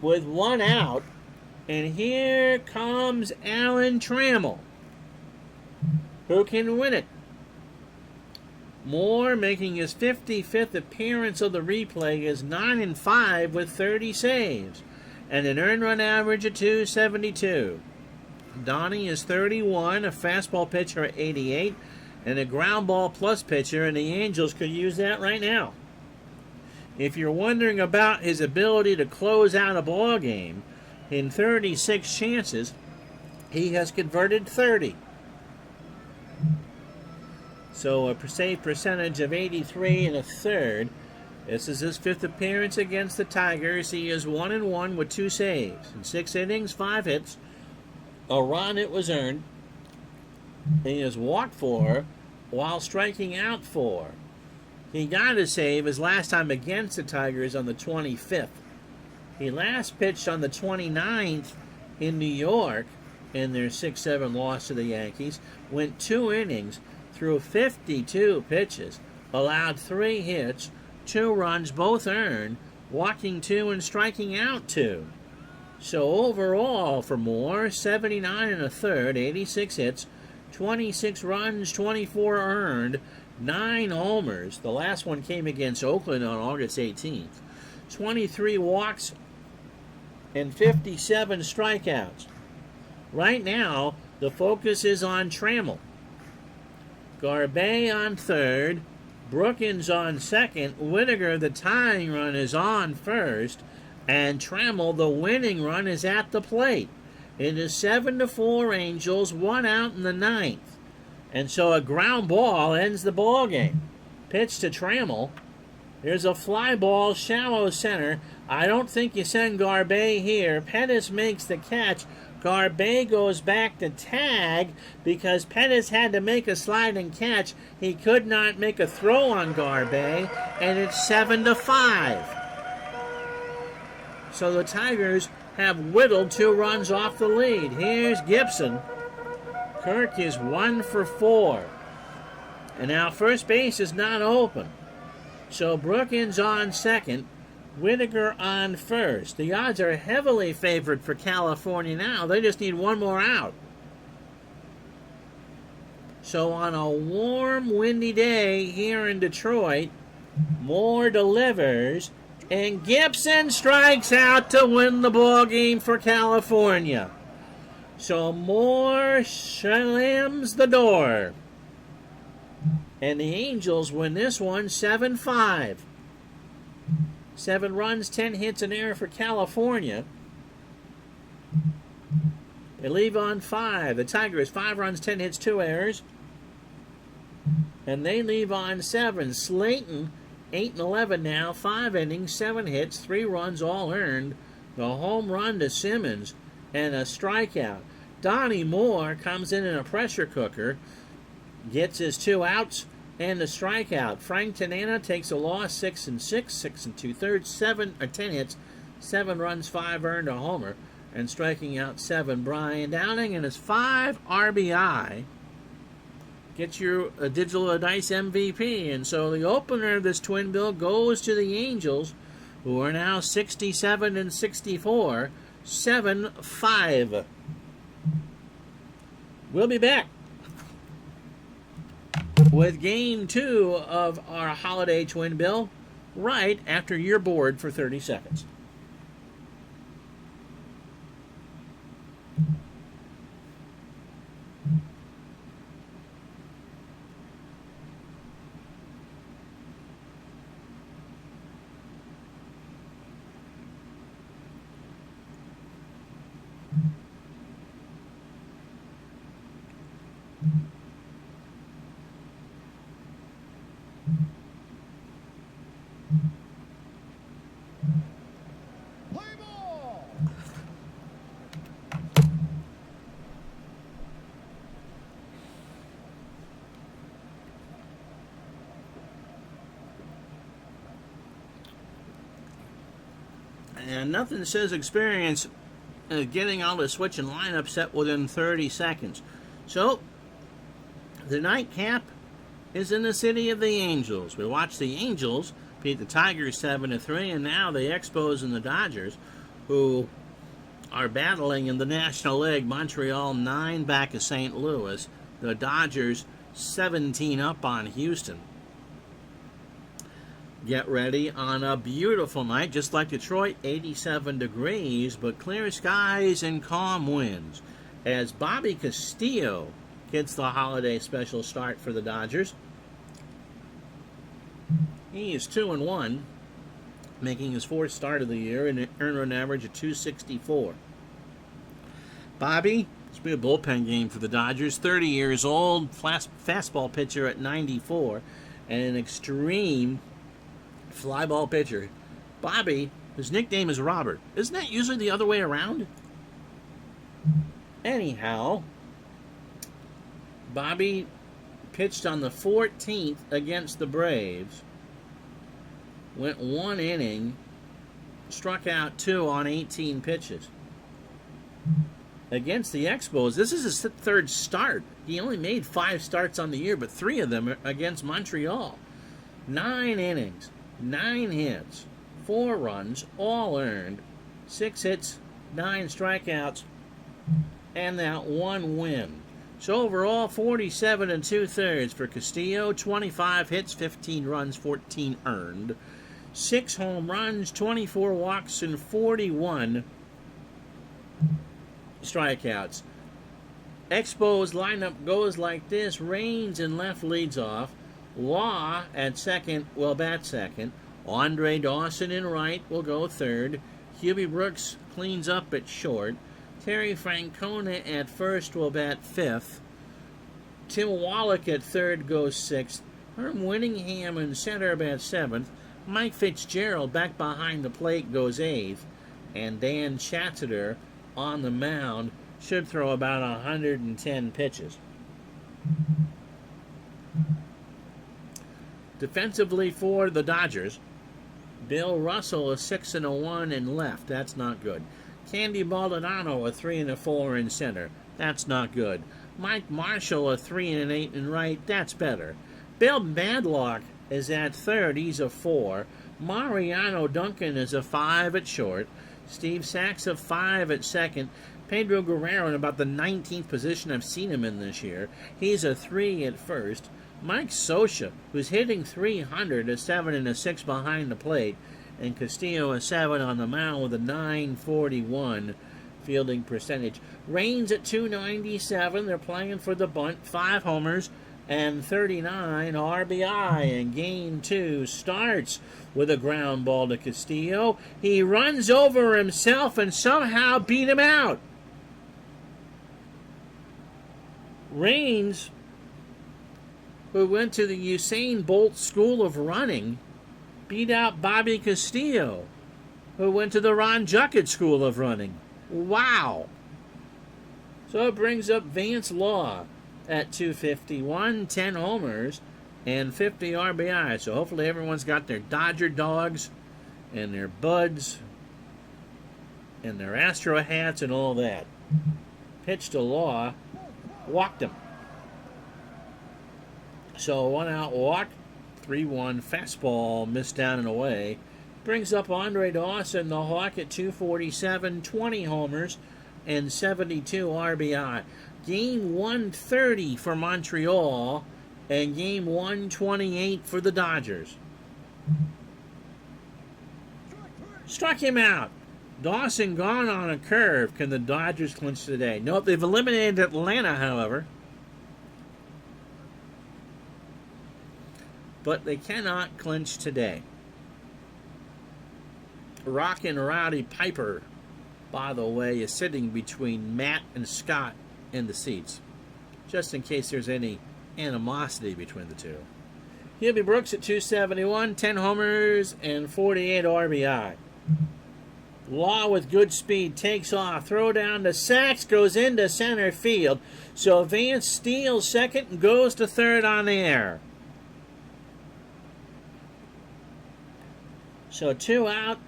with 1 out. And here comes Alan Trammell, who can win it. Moore, making his 55th appearance of the replay, is 9-5 with 30 saves and an earned run average of .272. Donnie is 31, a fastball pitcher at 88, and a ground ball plus pitcher, and the Angels could use that right now. If you're wondering about his ability to close out a ball game, in 36 chances, he has converted 30. So a save percentage of 83 1/3. This is his 5th appearance against the Tigers. He is 1-1 with 2 saves. In 6 innings, 5 hits. A run it was earned. He has walked 4 while striking out 4. He got a save his last time against the Tigers on the 25th. He last pitched on the 29th in New York in their 6-7 loss to the Yankees. Went 2 innings, threw 52 pitches, allowed 3 hits, 2 runs, both earned, walking 2 and striking out 2. So overall for Moore, 79 1/3, 86 hits, 26 runs, 24 earned, 9 homers. The last one came against Oakland on August 18th. 23 walks and 57 strikeouts. Right now, the focus is on Trammell. Garbe on third, Brookins on second, Whitaker, the tying run, is on first, and Trammell, the winning run, is at the plate. It is 7 to 4 Angels, 1 out in the 9th. And so a ground ball ends the ball game. Pitch to Trammell. There's a fly ball, shallow center. I don't think you send Garbe here. Pettis makes the catch. Garbe goes back to tag because Pettis had to make a sliding catch. He could not make a throw on Garbe, and it's 7 to 5. So the Tigers have whittled 2 runs off the lead. Here's Gibson. Kirk is 1 for 4. And now first base is not open. So Brookins on second. Whitaker on first. The odds are heavily favored for California now. They just need one more out. So on a warm, windy day here in Detroit, Moore delivers, and Gibson strikes out to win the ball game for California. So Moore slams the door. And the Angels win this one 7-5. 7 runs, 10 hits, an error for California. They leave on 5. The Tigers, 5 runs, 10 hits, 2 errors. And they leave on 7. Slayton, 8-11 now, 5 innings, 7 hits, 3 runs, all earned. The home run to Simmons and a strikeout. Donnie Moore comes in a pressure cooker, gets his 2 outs and a strikeout. Frank Tanana takes a loss, 6-6, 6 2/3, 10 hits, 7 runs, 5 earned, a homer, and striking out 7. Brian Downing and his 5 RBI. Get your digital dice MVP. And so the opener of this twin bill goes to the Angels, who are now 67-64, 7-5. We'll be back with game 2 of our holiday twin bill right after you're bored for 30 seconds. And nothing says experience getting all the switch and lineup set within 30 seconds. So, the nightcap is in the city of the Angels. We watched the Angels beat the Tigers 7-3, and now the Expos and the Dodgers, who are battling in the National League. Montreal 9 back of St. Louis. The Dodgers 17 up on Houston. Get ready on a beautiful night, just like Detroit, 87 degrees, but clear skies and calm winds. As Bobby Castillo gets the holiday special start for the Dodgers. He is 2-1, making his 4th start of the year and earned an average of .264. Bobby, it's been a bullpen game for the Dodgers. 30 years old, fastball pitcher at 94, and an extreme fly ball pitcher. Bobby, his nickname is Robert. Isn't that usually the other way around? Anyhow, Bobby pitched on the 14th against the Braves. Went 1 inning, struck out 2 on 18 pitches. Against the Expos, this is his 3rd start. He only made 5 starts on the year, but 3 of them are against Montreal. 9 innings, 9 hits, 4 runs, all earned, 6 hits, 9 strikeouts, and that 1 win. So overall, 47 2/3 for Castillo, 25 hits, 15 runs, 14 earned, 6 home runs, 24 walks, and 41 strikeouts. Expos lineup goes like this. Raines in left leads off. Law at second will bat second. Andre Dawson in right will go third. Hubie Brooks cleans up at short. Terry Francona at first will bat fifth. Tim Wallach at third goes sixth. Herm Winningham in center bats seventh. Mike Fitzgerald back behind the plate goes eighth. And Dan Chatzeder on the mound should throw about 110 pitches. Defensively for the Dodgers, Bill Russell is 6-1 in left. That's not good. Candy Baldonado a 3-4 in center. That's not good. Mike Marshall a 3-8 in right. That's better. Bill Madlock is at third. He's a 4. Mariano Duncan is a 5 at short. Steve Sachs a 5 at second. Pedro Guerrero in about the 19th position I've seen him in this year. He's a 3 at first. Mike Scioscia, who's hitting 300, a 7 and a 6 behind the plate. And Castillo a 7 on the mound with a 941 fielding percentage. Raines at 297. They're playing for the bunt. 5 homers and 39 RBI. And game 2 starts with a ground ball to Castillo. He runs over himself and somehow beat him out. Raines, who went to the Usain Bolt School of Running, beat out Bobby Castillo, who went to the Ron Juckett School of Running. Wow. So it brings up Vance Law at 251, 10 homers, and 50 RBI. So hopefully everyone's got their Dodger dogs and their buds and their Astro hats and all that. Pitched to Law, walked him. So 1 out walk, 3-1 fastball, missed down and away. Brings up Andre Dawson, the Hawk, at 247, 20 homers, and 72 RBI. Game 130 for Montreal, and game 128 for the Dodgers. Struck him out. Dawson gone on a curve. Can the Dodgers clinch today? Nope, they've eliminated Atlanta, however. But they cannot clinch today. Rockin' Rowdy Piper, by the way, is sitting between Matt and Scott in the seats, just in case there's any animosity between the two. Hubie Brooks at 271, 10 homers, and 48 RBI. Law with good speed takes off. Throw down to Sachs, goes into center field. So Vance steals second and goes to third on the air. So 2 out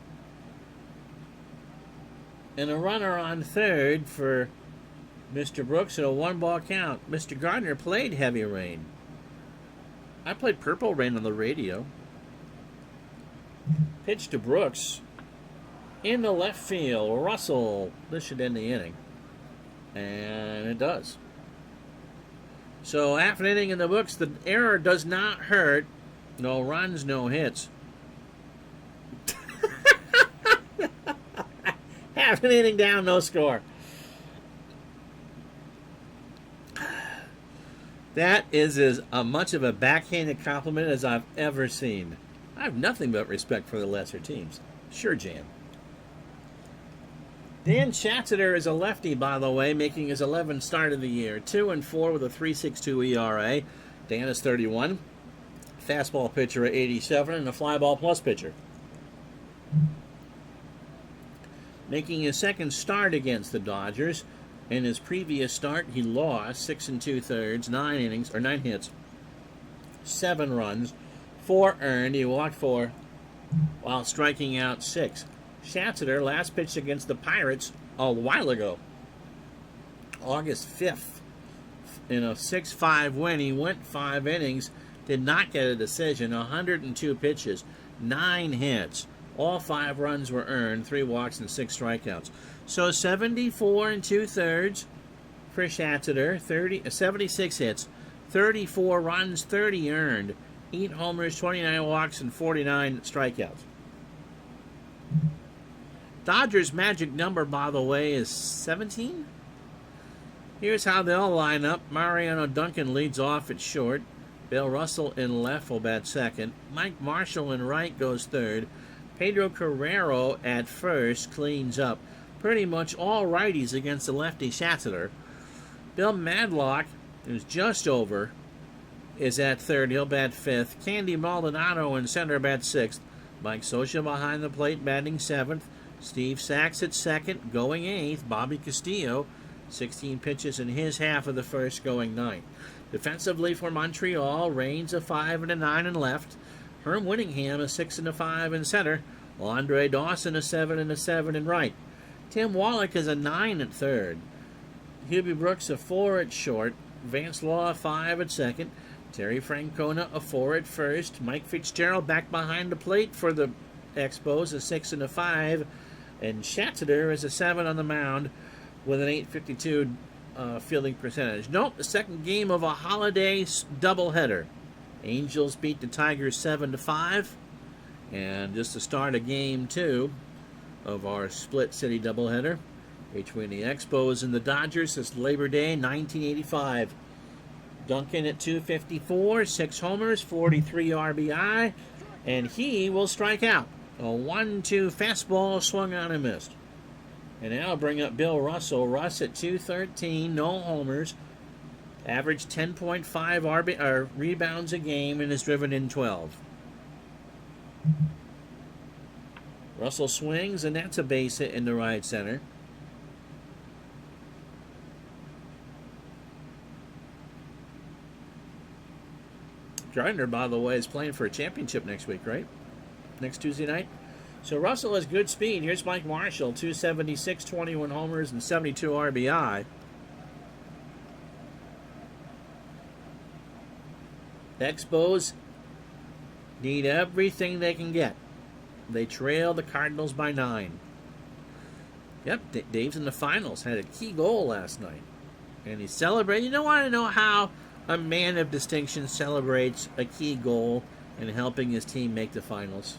and a runner on third for Mr. Brooks at a 1-ball count. Mr. Gardner played Heavy Rain. I played Purple Rain on the radio. Pitch to Brooks. In the left field, Russell. This should end the inning. And it does. So half an inning in the books. The error does not hurt. No runs, no hits. Half an inning down, no score. That is as much of a backhanded compliment as I've ever seen. I have nothing but respect for the lesser teams. Sure, Jan. Dan Schatzeder is a lefty, by the way, making his 11th start of the year. 2-4 with a 3.62 ERA. Dan is 31. Fastball pitcher at 87 and a fly ball plus pitcher. Making his second start against the Dodgers. In his previous start, he lost 6 2/3, 9 hits, 7 runs, 4 earned. He walked 4 while striking out 6. Schatzeder last pitched against the Pirates a while ago, August 5th. In a 6-5 win, he went 5 innings, did not get a decision, 102 pitches, 9 hits. All 5 runs were earned, 3 walks and 6 strikeouts. So 74 2/3 for Schatzeder, 76 hits, 34 runs, 30 earned, 8 homers, 29 walks, and 49 strikeouts. Dodgers' magic number, by the way, is 17. Here's how they'll line up. Mariano Duncan leads off at short. Bill Russell in left will bat second. Mike Marshall in right goes third. Pedro Guerrero at first cleans up. Pretty much all righties against the lefty Schatzeder. Bill Madlock, who's just over, is at third. He'll bat fifth. Candy Maldonado in center bats sixth. Mike Scioscia behind the plate batting seventh. Steve Sachs at second, going eighth. Bobby Castillo, 16 pitches in his half of the first, going ninth. Defensively for Montreal, Raines a 5 and a 9 in left. Herm Whittingham a 6 and a 5 in center. Andre Dawson a 7 and a 7 in right. Tim Wallach is a 9 at third. Hubie Brooks a 4 at short. Vance Law a 5 at second. Terry Francona a 4 at first. Mike Fitzgerald back behind the plate for the Expos a 6 and a 5, and Schatzeder is a 7 on the mound with an 852 fielding percentage. Nope, the second game of a holiday doubleheader. Angels beat the Tigers 7 to 5, and just to start a game 2 of our split city doubleheader between the Expos and the Dodgers since Labor Day 1985. Duncan at 254, 6 homers, 43 RBI, and he will strike out. A 1-2 fastball swung on and missed. And now I'll bring up Bill Russell. Russ at 213, no homers, averaged 10.5 rebounds a game, and has driven in 12. Russell swings, and that's a base hit in the right center. Gardner, by the way, is playing for a championship next week, right? Next Tuesday night. So Russell has good speed. Here's Mike Marshall, 276, 21 homers, and 72 RBI. Expos need everything they can get. They trail the Cardinals by 9. Yep, Dave's in the finals. Had a key goal last night. And he celebrated. You don't want to know how a man of distinction celebrates a key goal and helping his team make the finals.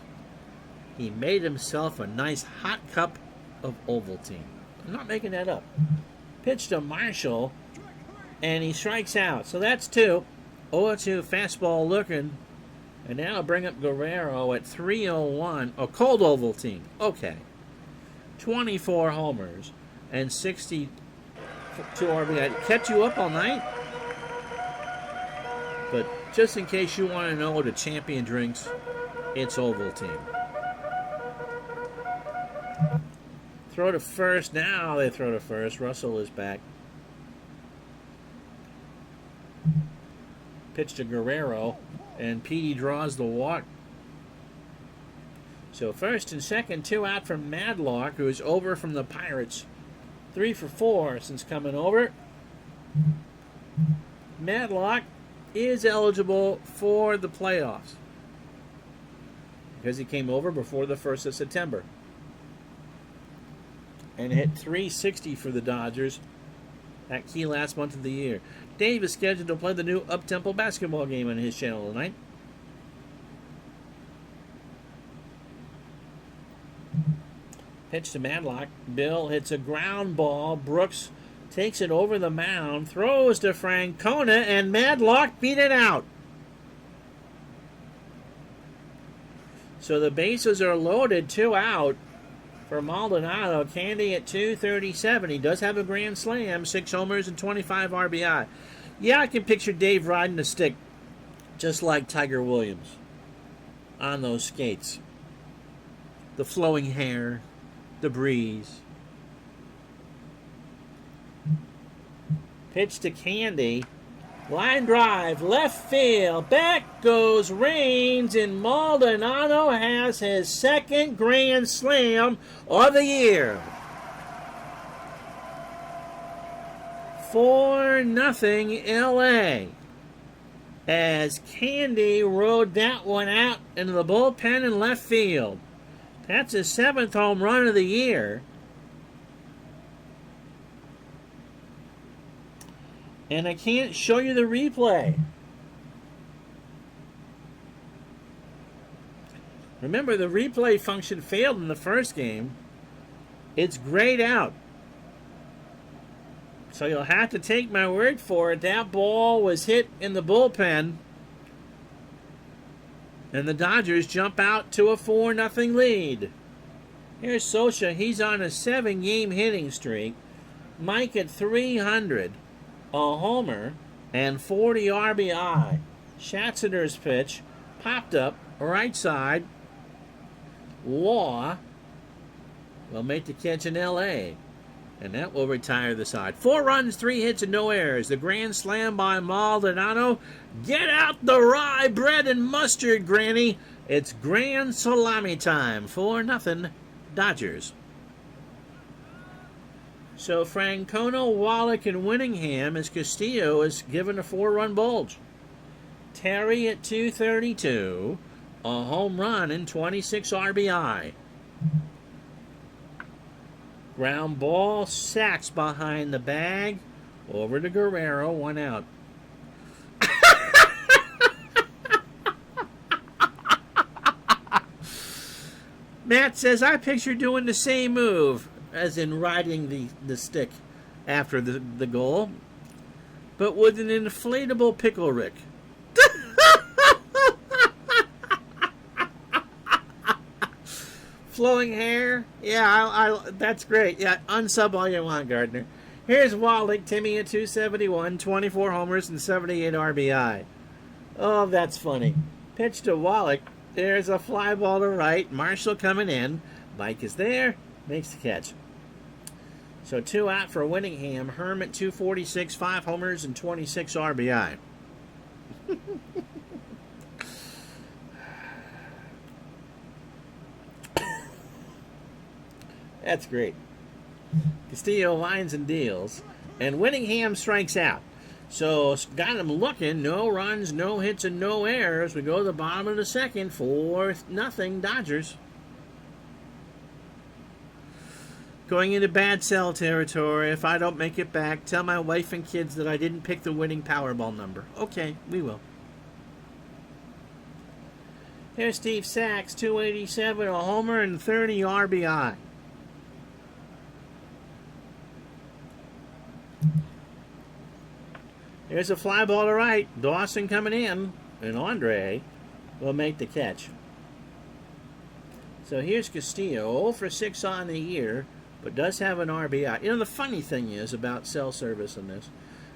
He made himself a nice hot cup of Ovaltine. I'm not making that up. Pitch to Marshall, and he strikes out. So that's 2. 0-2 fastball looking. And now I'll bring up Guerrero at 301. Oh, cold Ovaltine. Okay. 24 homers and 62 RBI. Kept you up all night? But just in case you want to know what a champion drinks, it's Ovaltine. Throw to first. Now they throw to first. Russell is back. Pitch to Guerrero, and Petey draws the walk. So first and second, 2 out from Madlock, who is over from the Pirates. 3 for 4 since coming over. Madlock is eligible for the playoffs because he came over before the 1st of September and hit 360 for the Dodgers that key last month of the year. Dave is scheduled to play the new up-tempo basketball game on his channel tonight. Pitch to Madlock. Bill hits a ground ball. Brooks takes it over the mound, throws to Francona, and Madlock beat it out. So the bases are loaded, 2 out for Maldonado. Candy at 237. He does have a grand slam, 6 homers and 25 RBI. Yeah, I can picture Dave riding a stick just like Tiger Williams on those skates. The flowing hair, the breeze. Pitch to Candy. Line drive, left field. Back goes Raines, and Maldonado has his 2nd grand slam of the year. 4-0 LA. As Candy rode that one out into the bullpen in left field. That's his 7th home run of the year. And I can't show you the replay. Remember, the replay function failed in the first game. It's grayed out. So you'll have to take my word for it. That ball was hit in the bullpen. And the Dodgers jump out to a 4-0 lead. Here's Socha. He's on a 7-game hitting streak. Mike at 300. A homer and 40 RBI. Schatzeder's pitch popped up right side. Law will make the catch in L.A., and that will retire the side. 4 runs, 3 hits, and no errors. The grand slam by Maldonado. Get out the rye bread and mustard, Granny. It's grand salami time. 4-0 Dodgers. So Francona, Wallach, and Winningham as Castillo is given a 4-run bulge. Terry at 232. a home run and 26 RBI. Ground ball, Sachs behind the bag. Over to Guerrero, 1 out. Matt says, I picture doing the same move, as in riding the stick after the goal, but with an inflatable pickle Rick. Flowing hair, yeah, that's great. Yeah, unsub all you want, Gardner. Here's Wallach, Timmy at 271, 24 homers and 78 RBI. Oh, that's funny. Pitch to Wallach. There's a fly ball to right. Marshall coming in. Mike is there. Makes the catch. So 2 out for Winningham. Hermit 246, 5 homers and 26 RBI. That's great. Castillo lines and deals. And Winningham strikes out. So got him looking. No runs, no hits, and no errors. We go to the bottom of the second. 4-0 Dodgers. Going into bad sell territory. If I don't make it back, tell my wife and kids that I didn't pick the winning Powerball number. Okay, we will. Here's Steve Sachs, 287, a homer and 30 RBI. There's a fly ball to right. Dawson coming in, and Andre will make the catch. So here's Castillo, 0 for 6 on the year, but does have an RBI. You know, the funny thing is about cell service in this,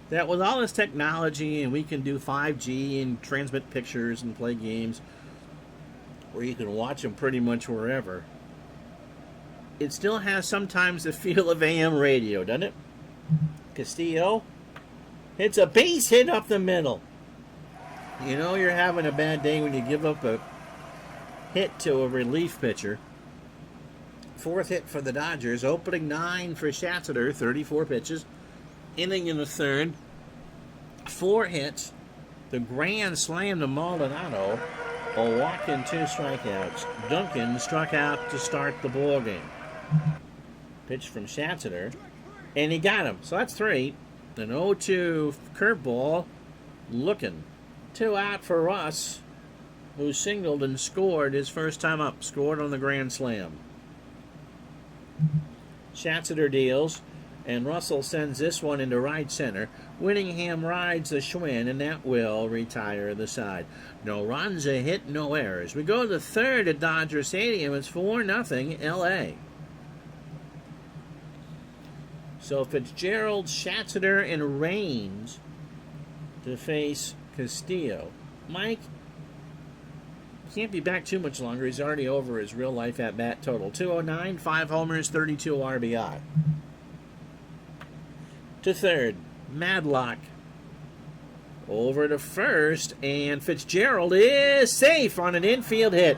that with all this technology, and we can do 5G and transmit pictures and play games, where you can watch them pretty much wherever, it still has sometimes the feel of AM radio, doesn't it? Castillo. It's a base hit up the middle. You know you're having a bad day when you give up a hit to a relief pitcher. 4th hit for the Dodgers. Opening 9 for Schatzeder, 34 pitches. Inning in the 3rd. 4 hits. The grand slam to Maldonado. A walk and 2 strikeouts. Duncan struck out to start the ball game. Pitch from Schatzeder. And he got him. So that's 3. An 0-2 curveball, looking. 2 out for Russ, who singled and scored his first time up. Scored on the grand slam. Schatzeder deals, and Russell sends this one into right center. Winningham rides the Schwinn, and that will retire the side. No runs, a hit, no errors. We go to the 3rd at Dodger Stadium. It's 4-0 L.A. So Fitzgerald, Schatzeder, and Raines to face Castillo. Mike can't be back too much longer. He's already over his real-life at-bat total. 209, 5 homers, 32 RBI. To 3rd, Madlock. Over to 1st, and Fitzgerald is safe on an infield hit.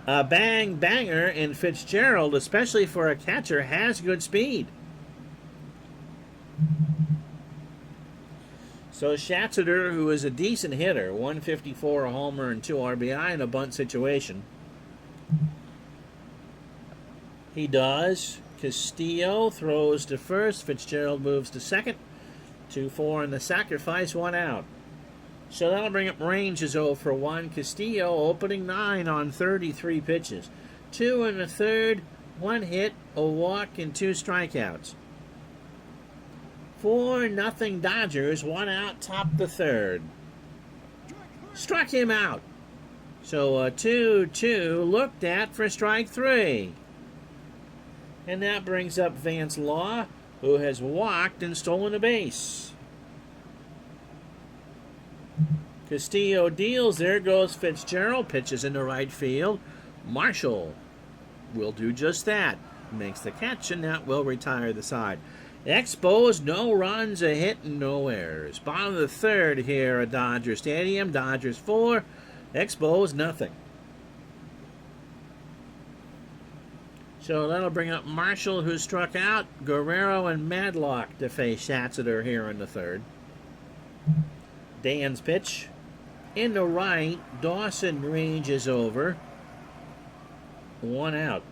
A bang-banger, and Fitzgerald, especially for a catcher, has good speed. So Schatzeder, who is a decent hitter, 154, a homer, and 2 RBI in a bunt situation. He does. Castillo throws to 1st. Fitzgerald moves to 2nd. 2-4 in the sacrifice, 1 out. So that'll bring up Range as 0 for 1. Castillo opening 9 on 33 pitches. 2 in the 3rd, 1 hit, a walk, and 2 strikeouts. 4-0 Dodgers, 1 out, top the 3rd. Struck him out. So a 2-2 looked at for strike 3. And that brings up Vance Law, who has walked and stolen a base. Castillo deals. There goes Fitzgerald. Pitches into right field. Marshall will do just that. Makes the catch, and that will retire the side. Expos, no runs, a hit, and no errors. Bottom of the 3rd here at Dodger Stadium. Dodgers 4, Expos nothing. So that'll bring up Marshall, who struck out, Guerrero and Madlock to face Schatzeder here in the 3rd. Dan's pitch. In the right, Dawson ranges over. 1 out.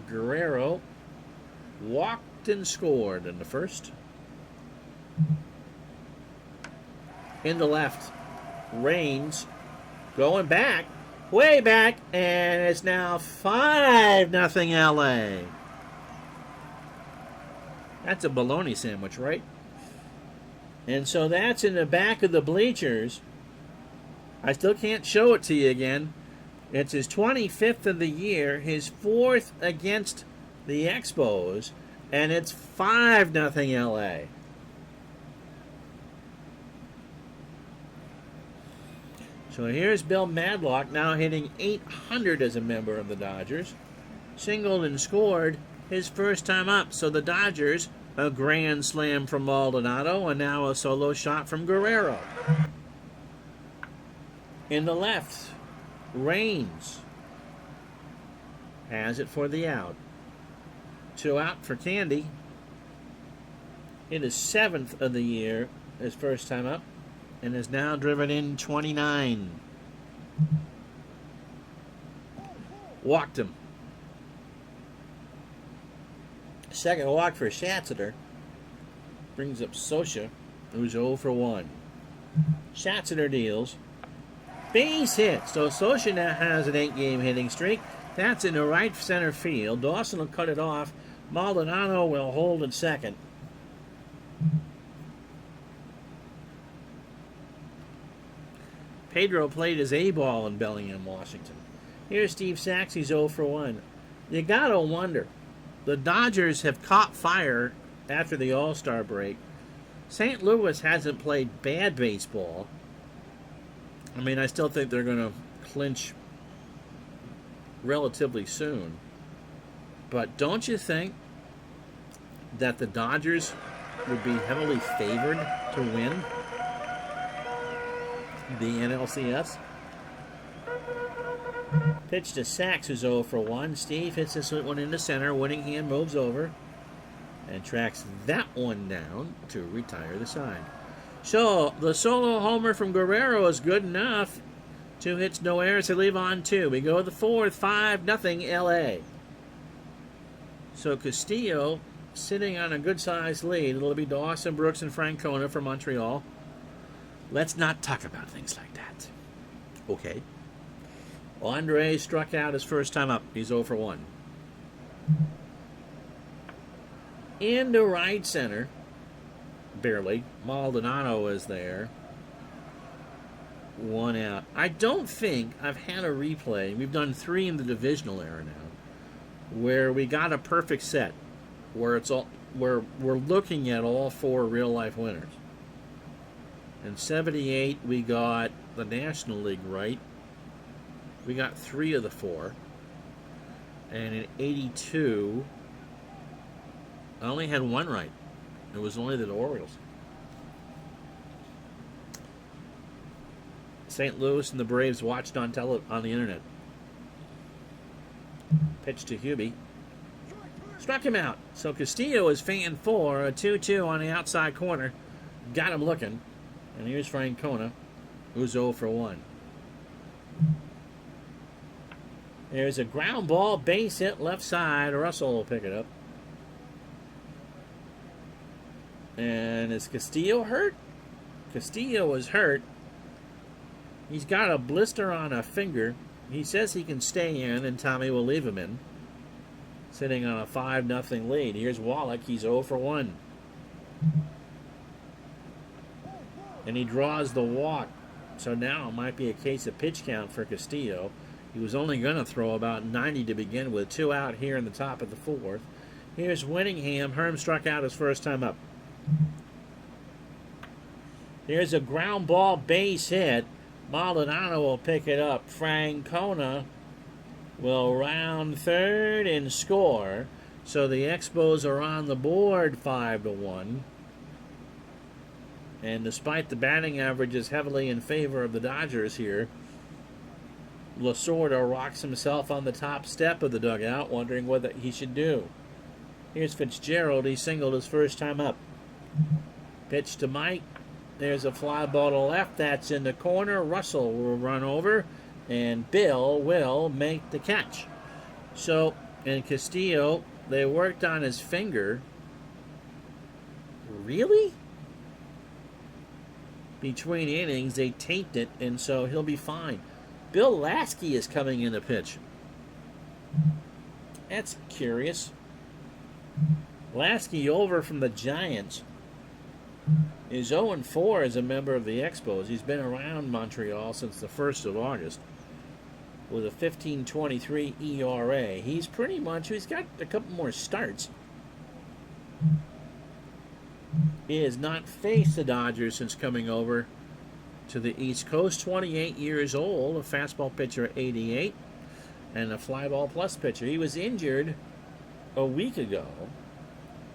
Guerrero walked and scored in the first. In the left, Raines going back, way back, and it's now 5-0 LA. That's a bologna sandwich, right? And so that's in the back of the bleachers. I still can't show it to you again. It's his 25th of the year, his 4th against the Expos, and it's 5-0 LA. So here's Bill Madlock now hitting .800 as a member of the Dodgers. Singled and scored his first time up. So the Dodgers, a grand slam from Maldonado, and now a solo shot from Guerrero. In the left, Raines has it for the out. 2 out for Candy. It is 7th of the year, his first time up, and is now driven in 29. Walked him. Second walk for Schatzeder. Brings up Scioscia, who's 0 for 1. Schatzeder deals. Base hit. So Scioscia now has an 8-game hitting streak. That's in the right center field. Dawson will cut it off. Maldonado will hold at second. Pedro played his A-ball in Bellingham, Washington. Here's Steve Sachs. He's 0 for 1. You gotta wonder. The Dodgers have caught fire after the All-Star break. St. Louis hasn't played bad baseball. I mean, I still think they're going to clinch relatively soon. But don't you think that the Dodgers would be heavily favored to win the NLCS? Pitch to Sachs, who's 0 for 1. Steve hits this one into center. Whittingham moves over and tracks that one down to retire the side. So the solo homer from Guerrero is good enough. 2 hits, no errors to leave on 2. We go to the 4th, 5-0 LA. So Castillo sitting on a good-sized lead. It'll be Dawson, Brooks, and Francona from Montreal. Let's not talk about things like that. Okay. Andre struck out his first time up. He's 0 for 1. Into right center. Barely. Maldonado is there. 1 out. I don't think I've had a replay. We've done 3 in the divisional era now, where we got a perfect set, where it's all where we're looking at all 4 real life winners. In 78, we got the National League right. We got 3 of the 4. And in 82, I only had 1 right. It was only the Orioles. St. Louis and the Braves watched on the internet. Pitch to Hubie. Struck him out. So Castillo is fan 4, a 2-2 on the outside corner. Got him looking. And here's Francona, who's 0 for 1. There's a ground ball, base hit left side. Russell will pick it up. And is Castillo hurt? Castillo is hurt. He's got a blister on a finger. He says he can stay in, and Tommy will leave him in. Sitting on a 5-0 lead. Here's Wallach. He's 0 for 1. And he draws the walk. So now it might be a case of pitch count for Castillo. He was only going to throw about 90 to begin with. 2 out here in the top of the 4th. Here's Whittingham. Herm struck out his first time up. Here's a ground ball base hit. Maldonado will pick it up. Francona will round third and score. So the Expos are on the board 5-1. And despite the batting average is heavily in favor of the Dodgers here, Lasorda rocks himself on the top step of the dugout, wondering what he should do. Here's Fitzgerald. He singled his first time up. Pitch to Mike. There's a fly ball to left. That's in the corner. Russell will run over, and Bill will make the catch. So, in Castillo, they worked on his finger. Really? Between innings, they taped it, and so he'll be fine. Bill Lasky is coming in to pitch. That's curious. Lasky over from the Giants is 0-4 as a member of the Expos. He's been around Montreal since the 1st of August with a 15.23 ERA. He's got a couple more starts. He has not faced the Dodgers since coming over to the East Coast. 28 years old, a fastball pitcher, 88, and a fly ball plus pitcher. He was injured a week ago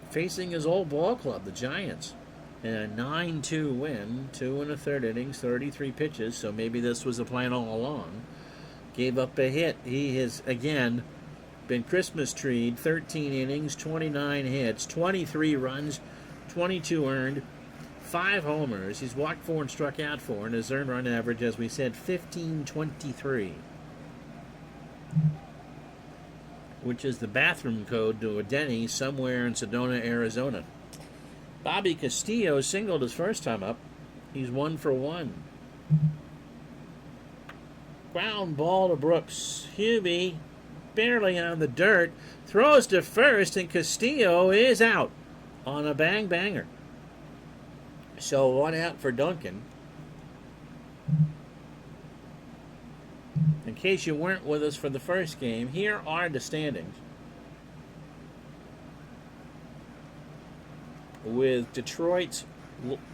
facing his old ball club, the Giants, in a 9-2 win, 2 1/3 innings, 33 pitches, so maybe this was the plan all along. Gave up a hit. He has, again, been Christmas treed, 13 innings, 29 hits, 23 runs, 22 earned, 5 homers. He's walked 4 and struck out 4, and his earned run average, as we said, 15.23, which is the bathroom code to a Denny's somewhere in Sedona, Arizona. Bobby Castillo singled his first time up. He's 1 for 1. Ground ball to Brooks. Hubie, barely on the dirt, throws to first, and Castillo is out on a bang-banger. So 1 out for Duncan. In case you weren't with us for the first game, here are the standings. With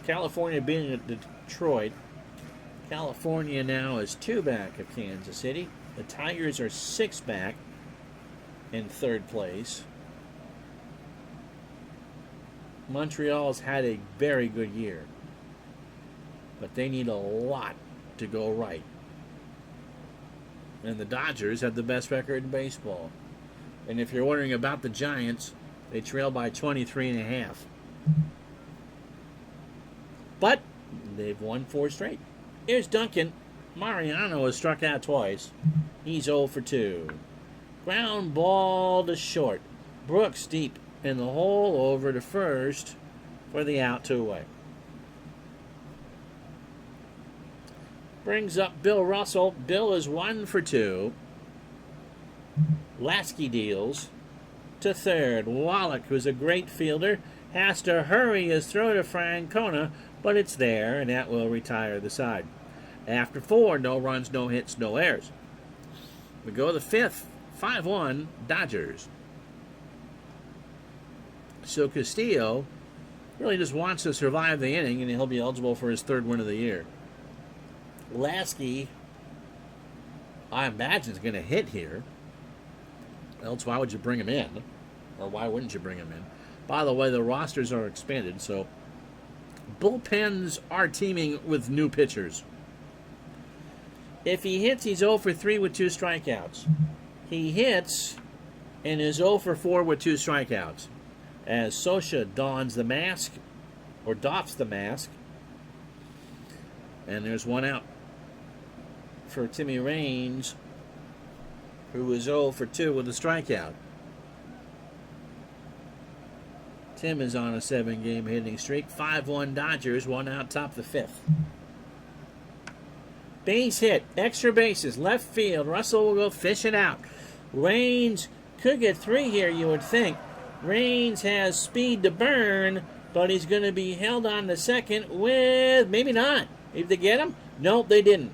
California being at Detroit, California now is 2 back of Kansas City. The Tigers are 6 back in 3rd place. Montreal's had a very good year, but they need a lot to go right. And the Dodgers have the best record in baseball. And if you're wondering about the Giants, they trail by 23.5. But they've won 4 straight. Here's Duncan. Mariano has struck out twice. He's 0 for 2. Ground ball to short. Brooks deep in the hole, over to first for the out, 2 away. Brings up Bill Russell. Bill is 1 for 2. Lasky deals to third. Wallach, who's a great fielder, has to hurry his throw to Francona, but it's there, and that will retire the side. After 4, no runs, no hits, no errors. We go to the 5th, 5-1, Dodgers. So Castillo really just wants to survive the inning, and he'll be eligible for his 3rd win of the year. Lasky, I imagine, is going to hit here. Else, why would you bring him in? Or why wouldn't you bring him in? By the way, the rosters are expanded, so bullpens are teaming with new pitchers. If he hits, he's 0 for 3 with 2 strikeouts. He hits and is 0 for 4 with 2 strikeouts. As Sosha dons the mask, or doffs the mask. And there's 1 out for Timmy Raines, who is 0 for 2 with a strikeout. Tim is on a 7-game hitting streak. 5-1 Dodgers, 1 out, top the 5th. Base hit, extra bases, left field. Russell will go fish it out. Raines could get 3 here, you would think. Raines has speed to burn, but he's going to be held on to second with, maybe not. Did they get him? Nope, they didn't.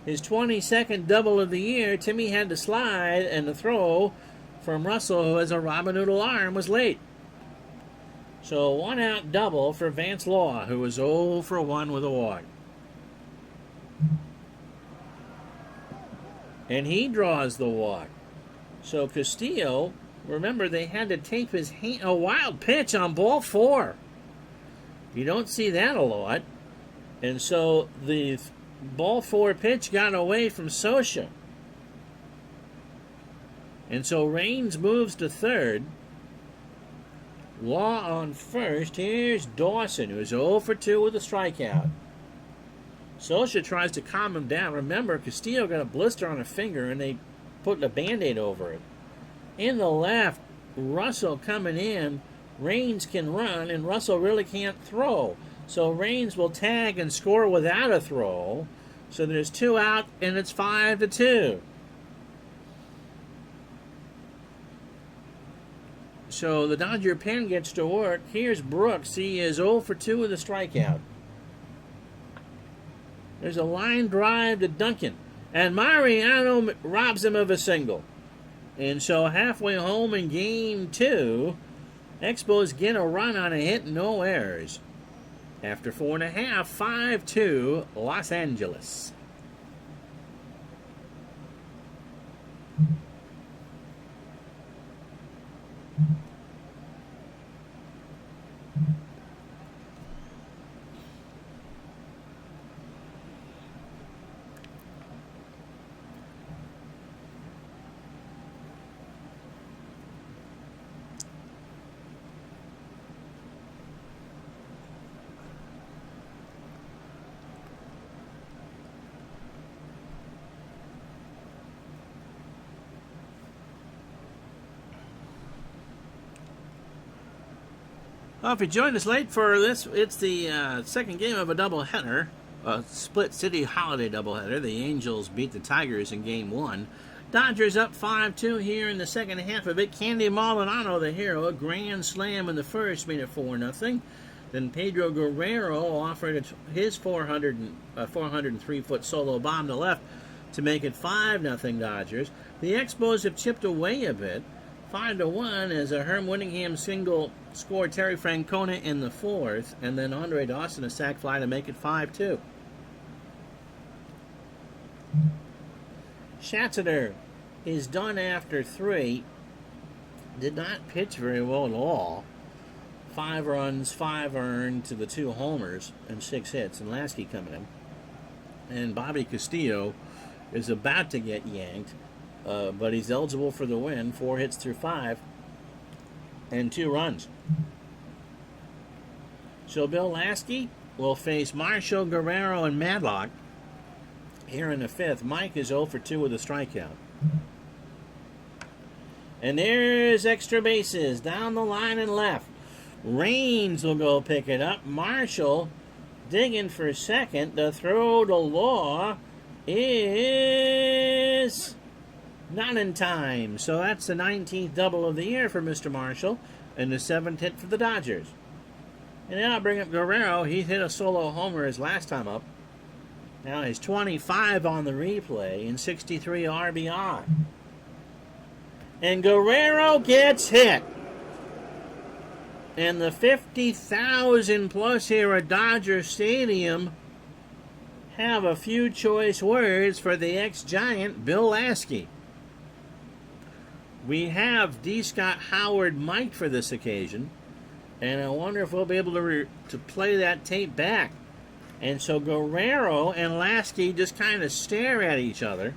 His 22nd double of the year. Timmy had to slide, and the throw from Russell, who has a Robin Noodle arm, was late. So 1 out double for Vance Law, who was 0 for 1 with a walk. And he draws the walk. So Castillo, remember, they had to tape his hand. A wild pitch on ball 4. You don't see that a lot. And so the ball 4 pitch got away from Sosha. And so Raines moves to third. Law on first. Here's Dawson, who's 0 for 2 with a strikeout. Scioscia tries to calm him down. Remember, Castillo got a blister on a finger, and they put a Band-Aid over it. In the left, Russell coming in. Raines can run, and Russell really can't throw. So Raines will tag and score without a throw. So there's 2 out, and it's 5-2. So the Dodger pen gets to work. Here's Brooks. He is 0 for 2 with a strikeout. There's a line drive to Duncan. And Mariano robs him of a single. And so halfway home in Game 2, Expos get a run on a hit, no errors. After 4.5, 5-2, Los Angeles. Well, if you joined us late for this, it's the second game of a doubleheader, a split city holiday doubleheader. The Angels beat the Tigers in Game 1. Dodgers up 5-2 here in the second half of it. Candy Maldonado, the hero, a grand slam in the first, made it 4-0. Then Pedro Guerrero offered his 403-foot solo bomb to left to make it 5-0 Dodgers. The Expos have chipped away a bit. 5-1 as a Herm Winningham single scored Terry Francona in the fourth, and then Andre Dawson a sac fly to make it 5-2. Schatzeder is done after 3. Did not pitch very well at all. 5 runs, 5 earned to the 2 homers and 6 hits, and Lasky coming in. And Bobby Castillo is about to get yanked. But he's eligible for the win. 4 hits through 5 and 2 runs. So Bill Lasky will face Marshall, Guerrero, and Madlock here in the 5th. Mike is 0 for 2 with a strikeout. And there's extra bases down the line and left. Raines will go pick it up. Marshall digging for second. The throw to Law is not in time. So that's the 19th double of the year for Mr. Marshall and the 7th hit for the Dodgers. And now I'll bring up Guerrero. He hit a solo homer his last time up. Now he's 25 on the replay and 63 RBI. And Guerrero gets hit. And the 50,000 plus here at Dodger Stadium have a few choice words for the ex-Giant Bill Lasky. We have D. Scott Howard mic'd for this occasion, and I wonder if we'll be able to play that tape back. And so Guerrero and Lasky just kind of stare at each other.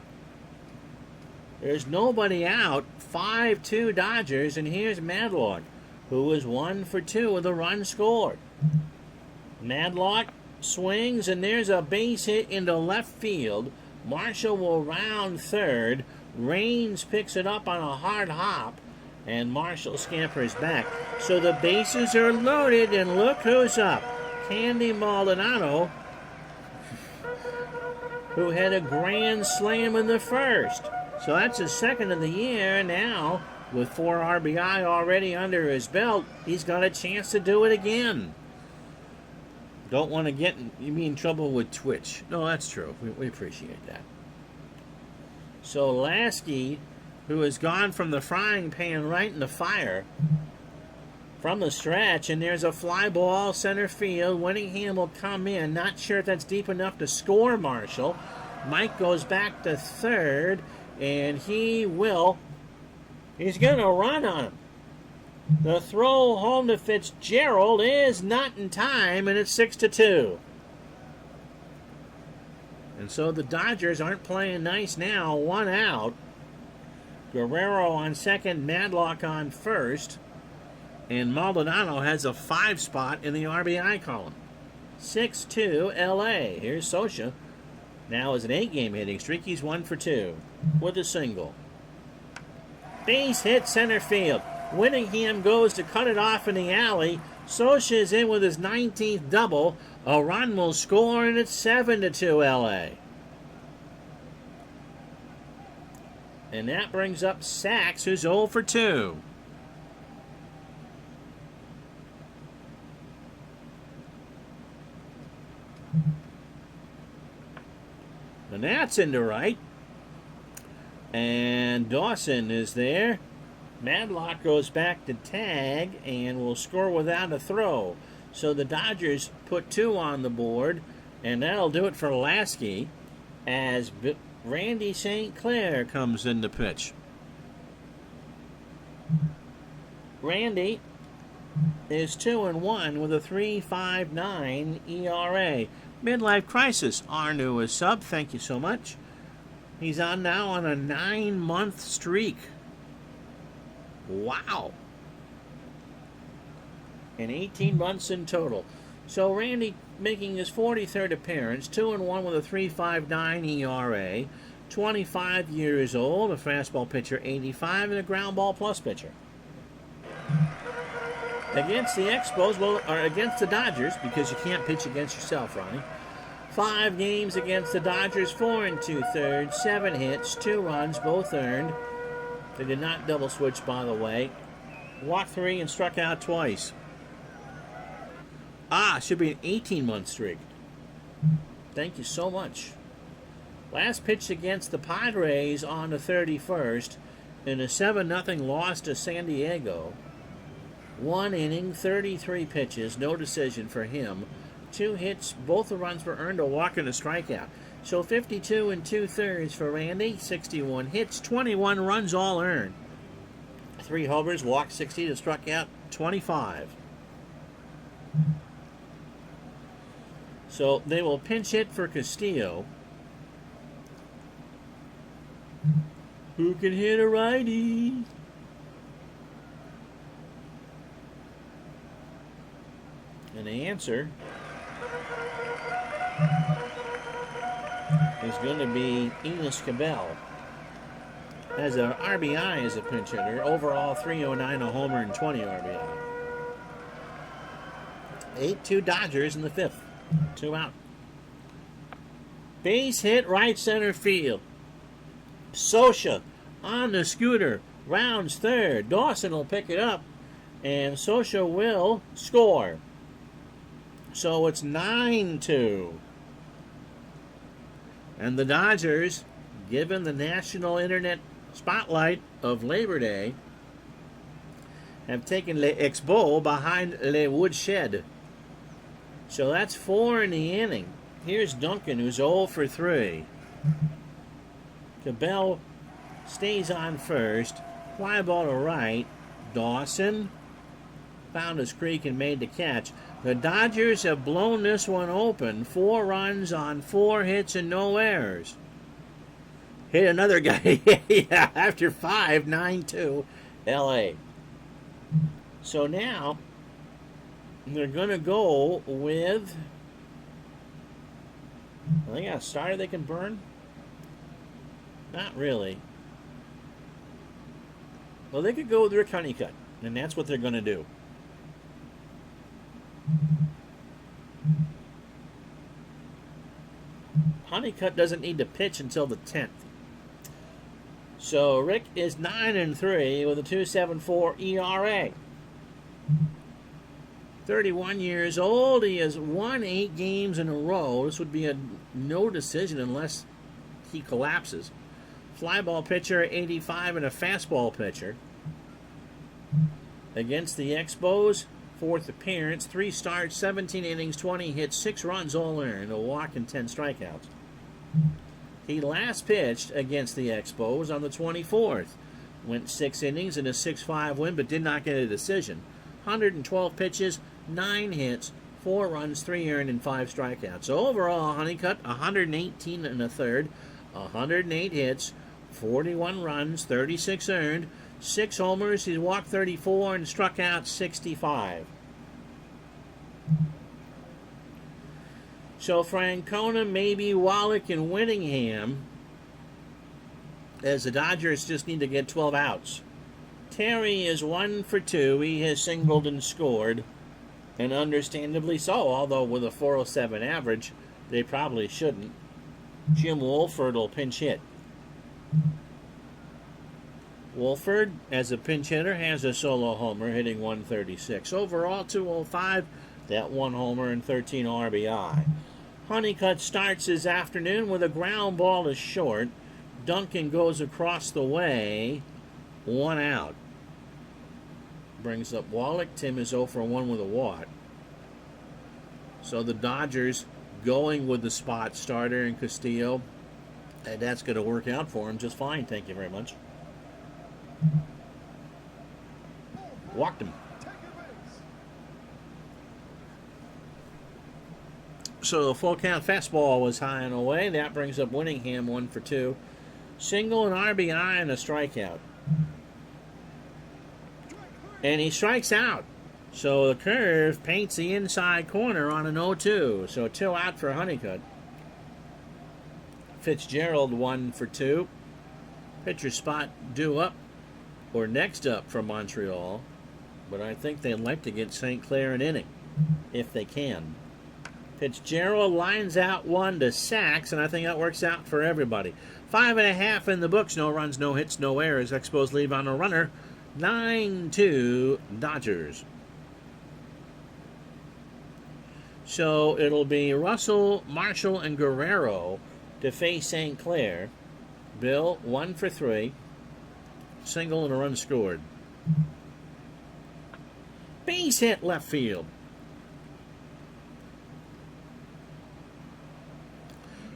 There's nobody out. 5-2 Dodgers, and here's Madlock, who was 1 for 2 with a run scored. Madlock swings, and there's a base hit into left field. Marshall will round third. Raines picks it up on a hard hop, and Marshall scampers back. So the bases are loaded, and look who's up. Candy Maldonado, who had a grand slam in the first. So that's his second of the year. Now, with 4 RBI already under his belt, he's got a chance to do it again. Don't want to get in trouble with Twitch. No, that's true. We appreciate that. So Lasky, who has gone from the frying pan right in the fire from the stretch, and there's a fly ball center field. Winningham will come in. Not sure if that's deep enough to score Marshall. Mike goes back to third, and he's going to run on him. The throw home to Fitzgerald is not in time, and it's 6-2. And so the Dodgers aren't playing nice now. 1 out. Guerrero on second, Madlock on first. And Maldonado has a 5 spot in the RBI column. 6-2 LA. Here's Scioscia. Now is an 8-game hitting streak. He's 1 for 2 with a single. Base hit center field. Whitaker goes to cut it off in the alley. Scioscia is in with his 19th double. A run will score, and it's 7-2 LA. And that brings up Sachs, who's 0 for 2. And that's into right. And Dawson is there. Madlock goes back to tag and will score without a throw. So the Dodgers put 2 on the board, and that'll do it for Lasky as Randy St. Clair comes in to pitch. Randy is 2-1 with a 3.59 ERA. Midlife crisis, our newest sub. Thank you so much. He's now on a 9-month streak. Wow. And 18 months in total. So Randy making his 43rd appearance, 2-1 with a 3.59 ERA, 25 years old, a fastball pitcher, 85, and a ground ball plus pitcher. Against the Expos, or against the Dodgers, because you can't pitch against yourself, Ronnie. 5 games against the Dodgers, 4 2/3, 7 hits, 2 runs, both earned. They did not double switch, by the way. Walked 3 and struck out twice. Should be an 18-month streak. Thank you so much. Last pitch against the Padres on the 31st in a 7-0 loss to San Diego. 1 inning, 33 pitches, no decision for him. 2 hits, both the runs were earned, a walk and a strikeout. So 52 2/3 for Randy, 61 hits, 21 runs all earned. 3 homers, walked 60 to struck out 25. So they will pinch hit for Castillo, who can hit a righty. And the answer is going to be Enos Cabell. Has an RBI as a pinch hitter. Overall, 309, a homer, and 20 RBI. 8-2 Dodgers in the 5th. 2 out. Base hit right center field. Scioscia on the scooter. Rounds third. Dawson will pick it up. And Scioscia will score. So it's 9-2. And the Dodgers, given the national internet spotlight of Labor Day, have taken Les Expos behind Les Woodshed. So that's 4 in the inning. Here's Duncan, who's 0 for 3. Cabell stays on first. Fly ball to right. Dawson found his creek and made the catch. The Dodgers have blown this one open. 4 runs on 4 hits and no errors. Hit another guy after 5, 9-2 LA. So now they're going to go with, they got a starter they can burn? Not really. Well, they could go with Rick Honeycutt, and that's what they're going to do. Honeycutt doesn't need to pitch until the 10th. So Rick is 9-3 with a 2.74 ERA. 31 years old. He has won 8 games in a row. This would be a no decision unless he collapses. Fly ball pitcher, 85, and a fastball pitcher. Against the Expos, 4th appearance, 3 starts, 17 innings, 20 hits, 6 runs all earned, a walk and 10 strikeouts. He last pitched against the Expos on the 24th. Went 6 innings and a 6-5 win, but did not get a decision. 112 pitches, 9 hits, 4 runs, 3 earned, and 5 strikeouts. So overall, Honeycutt, 118 1/3, 108 hits, 41 runs, 36 earned, 6 homers. He's walked 34 and struck out 65. So Francona, maybe Wallach, and Whittingham, as the Dodgers just need to get 12 outs. Terry is 1 for 2. He has singled and scored, and understandably so, although with a 407 average, they probably shouldn't. Jim Wolford will pinch hit. Wolford, as a pinch hitter, has a solo homer, hitting 136. Overall, 205, that 1 homer and 13 RBI. Honeycutt starts his afternoon with a ground ball to short. Duncan goes across the way, 1 out. Brings up Wallach. Tim is 0 for 1 with a walk. So the Dodgers going with the spot starter in Castillo, and that's going to work out for him just fine. Thank you very much. Walked him. So the full count fastball was high and away. That brings up Whittingham 1 for 2. Single, an RBI, and a strikeout. And he strikes out. So the curve paints the inside corner on an 0-2. So 2 out for Honeycutt. Fitzgerald 1 for 2. Pitcher spot due up or next up for Montreal. But I think they'd like to get St. Clair an inning if they can. Fitzgerald lines out 1 to Sachs, and I think that works out for everybody. 5.5 in the books. No runs, no hits, no errors. Expos leave on a runner. 9-2 Dodgers. So it'll be Russell, Marshall, and Guerrero to face St. Clair. Bill, 1 for 3. Single and a run scored. Base hit left field.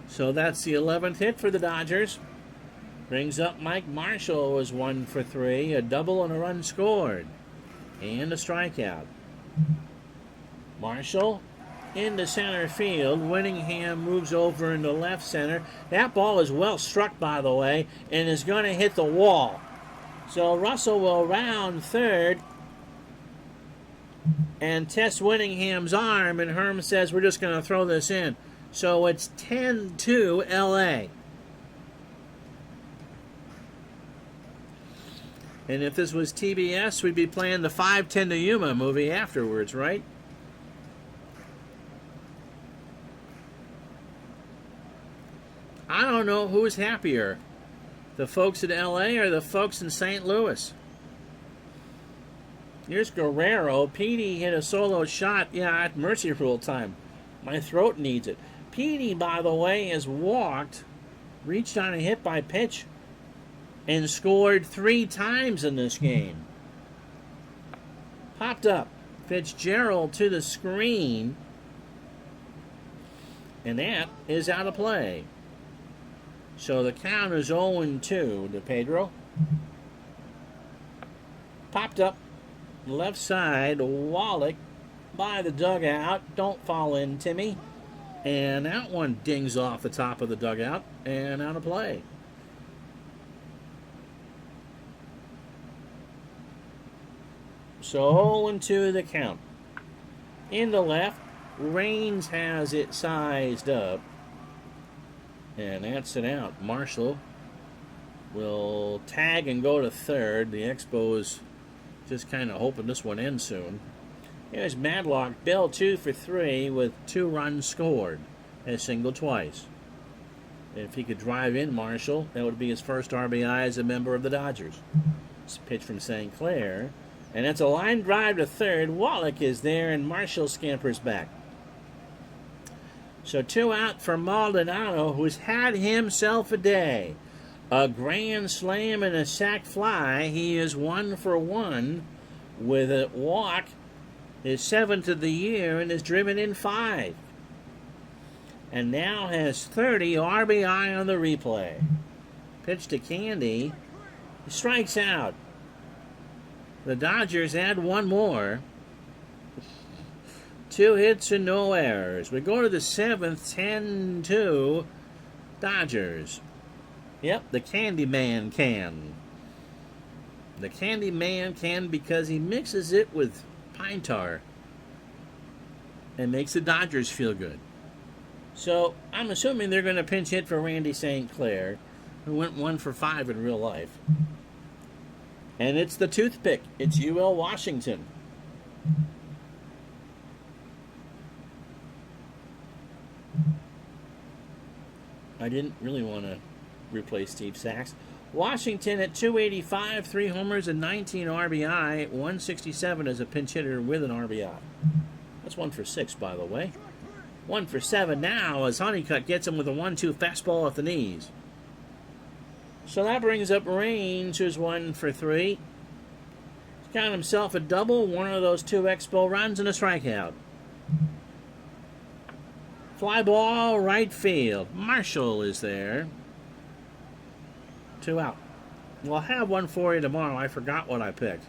So that's the 11th hit for the Dodgers. Brings up Mike Marshall was 1 for 3. A double and a run scored. And a strikeout. Marshall into center field. Whittingham moves over into left center. That ball is well struck, by the way, and is going to hit the wall. So Russell will round third and test Whittingham's arm, and Herm says we're just going to throw this in. So it's 10-2 L.A. And if this was TBS, we'd be playing the 5-10 to Yuma movie afterwards, right? I don't know who's happier, the folks in L.A. or the folks in St. Louis. Here's Guerrero. Petey hit a solo shot. Yeah, at mercy rule time. My throat needs it. Petey, by the way, has walked, reached on a hit by pitch, and scored 3 times in this game. Popped up. Fitzgerald to the screen. And that is out of play. So the count is 0-2 to Pedro. Popped up. Left side. Wallach by the dugout. Don't fall in, Timmy. And that one dings off the top of the dugout and out of play. So 0-2 the count. In the left, Raines has it sized up. And that's it out. Marshall will tag and go to third. The Expos just kind of hoping this one ends soon. Here's Madlock. Bill 2 for 3 with 2 runs scored. Has singled twice. If he could drive in Marshall, that would be his first RBI as a member of the Dodgers. It's a pitch from St. Clair. And it's a line drive to third. Wallach is there, and Marshall scampers back. So 2 out for Maldonado, who's had himself a day. A grand slam and a sac fly. He is 1 for 1 with a walk. His 7th of the year, and has driven in 5. And now has 30 RBI on the replay. Pitch to Candy. He strikes out. The Dodgers add 1 more. 2 hits and no errors. We go to the 7th, 10-2 Dodgers. Yep, the Candyman can. The Candyman can because he mixes it with pine tar and makes the Dodgers feel good. So I'm assuming they're going to pinch hit for Randy St. Clair, who went 1 for 5 in real life. And it's the toothpick. It's UL Washington. I didn't really want to replace Steve Sachs. Washington at 285, 3 homers and 19 RBI, 167 as a pinch hitter with an RBI. That's 1 for 6, by the way. 1 for 7 now as Honeycutt gets him with a 1-2 fastball off the knees. So that brings up Range, who's 1 for 3. He's got himself a double, one of those 2 Expo runs, and a strikeout. Fly ball, right field. Marshall is there. 2 out. We'll have one for you tomorrow. I forgot what I picked.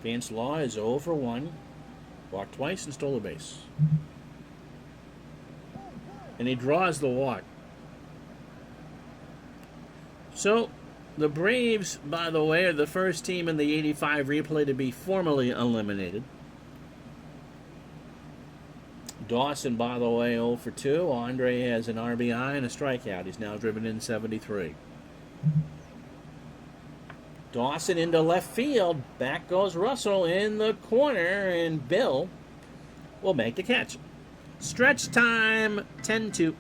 Vance Law is 0 for 1. Walked twice and stole a base. And he draws the walk. So, the Braves, by the way, are the first team in the 85 replay to be formally eliminated. Dawson, by the way, 0 for 2. Andre has an RBI and a strikeout. He's now driven in 73. Dawson into left field. Back goes Russell in the corner, and Bill will make the catch. Stretch time, 10-2.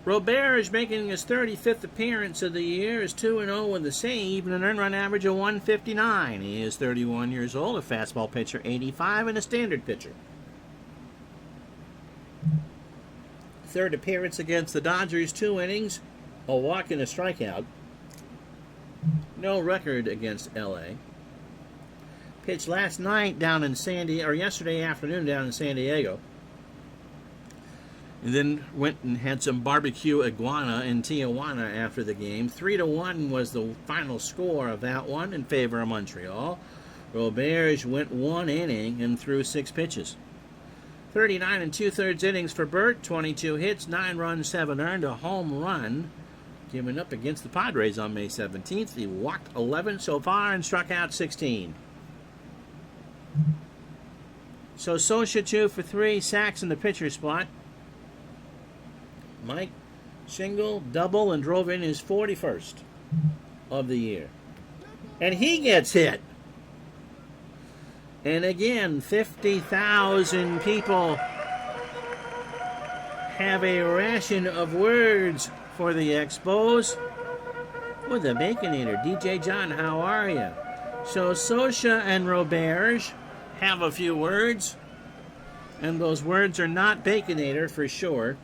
Robert is making his 35th appearance of the year, is 2-0 with a save and an earned run average of 159. He is 31 years old, a fastball pitcher 85, and a standard pitcher. Third appearance against the Dodgers, 2 innings, a walk and a strikeout. No record against LA. Pitched last night down in yesterday afternoon down in San Diego. And then went and had some barbecue iguana in Tijuana after the game. 3-1 was the final score of that one in favor of Montreal. Roberge went 1 inning and threw 6 pitches. 39 2/3 innings for Burt, 22 hits, 9 runs, 7 earned, a home run given up against the Padres on May 17th. He walked 11 so far and struck out 16. So Scioscia 2 for 3, Sachs in the pitcher spot. Mike Shingle, double, and drove in his 41st of the year. And he gets hit. And again, 50,000 people have a ration of words for the Expos. With the Baconator. DJ John, how are you? So Scioscia and Roberge have a few words. And those words are not Baconator for sure.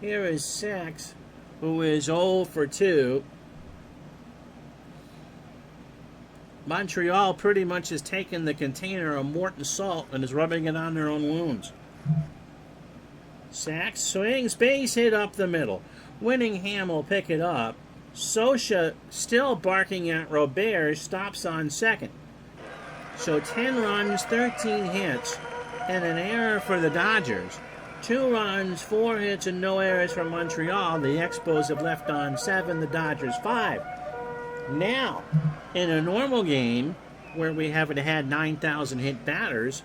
Here is Sachs, who is 0 for 2. Montreal pretty much has taken the container of Morton salt and is rubbing it on their own wounds. Sachs swings, base hit up the middle. Winningham will pick it up. Scioscia, still barking at Robert, stops on second. So 10 runs, 13 hits, and an error for the Dodgers. 2 runs, 4 hits, and no errors from Montreal. The Expos have left on 7, the Dodgers 5. Now, in a normal game where we haven't had 9,000 hit batters,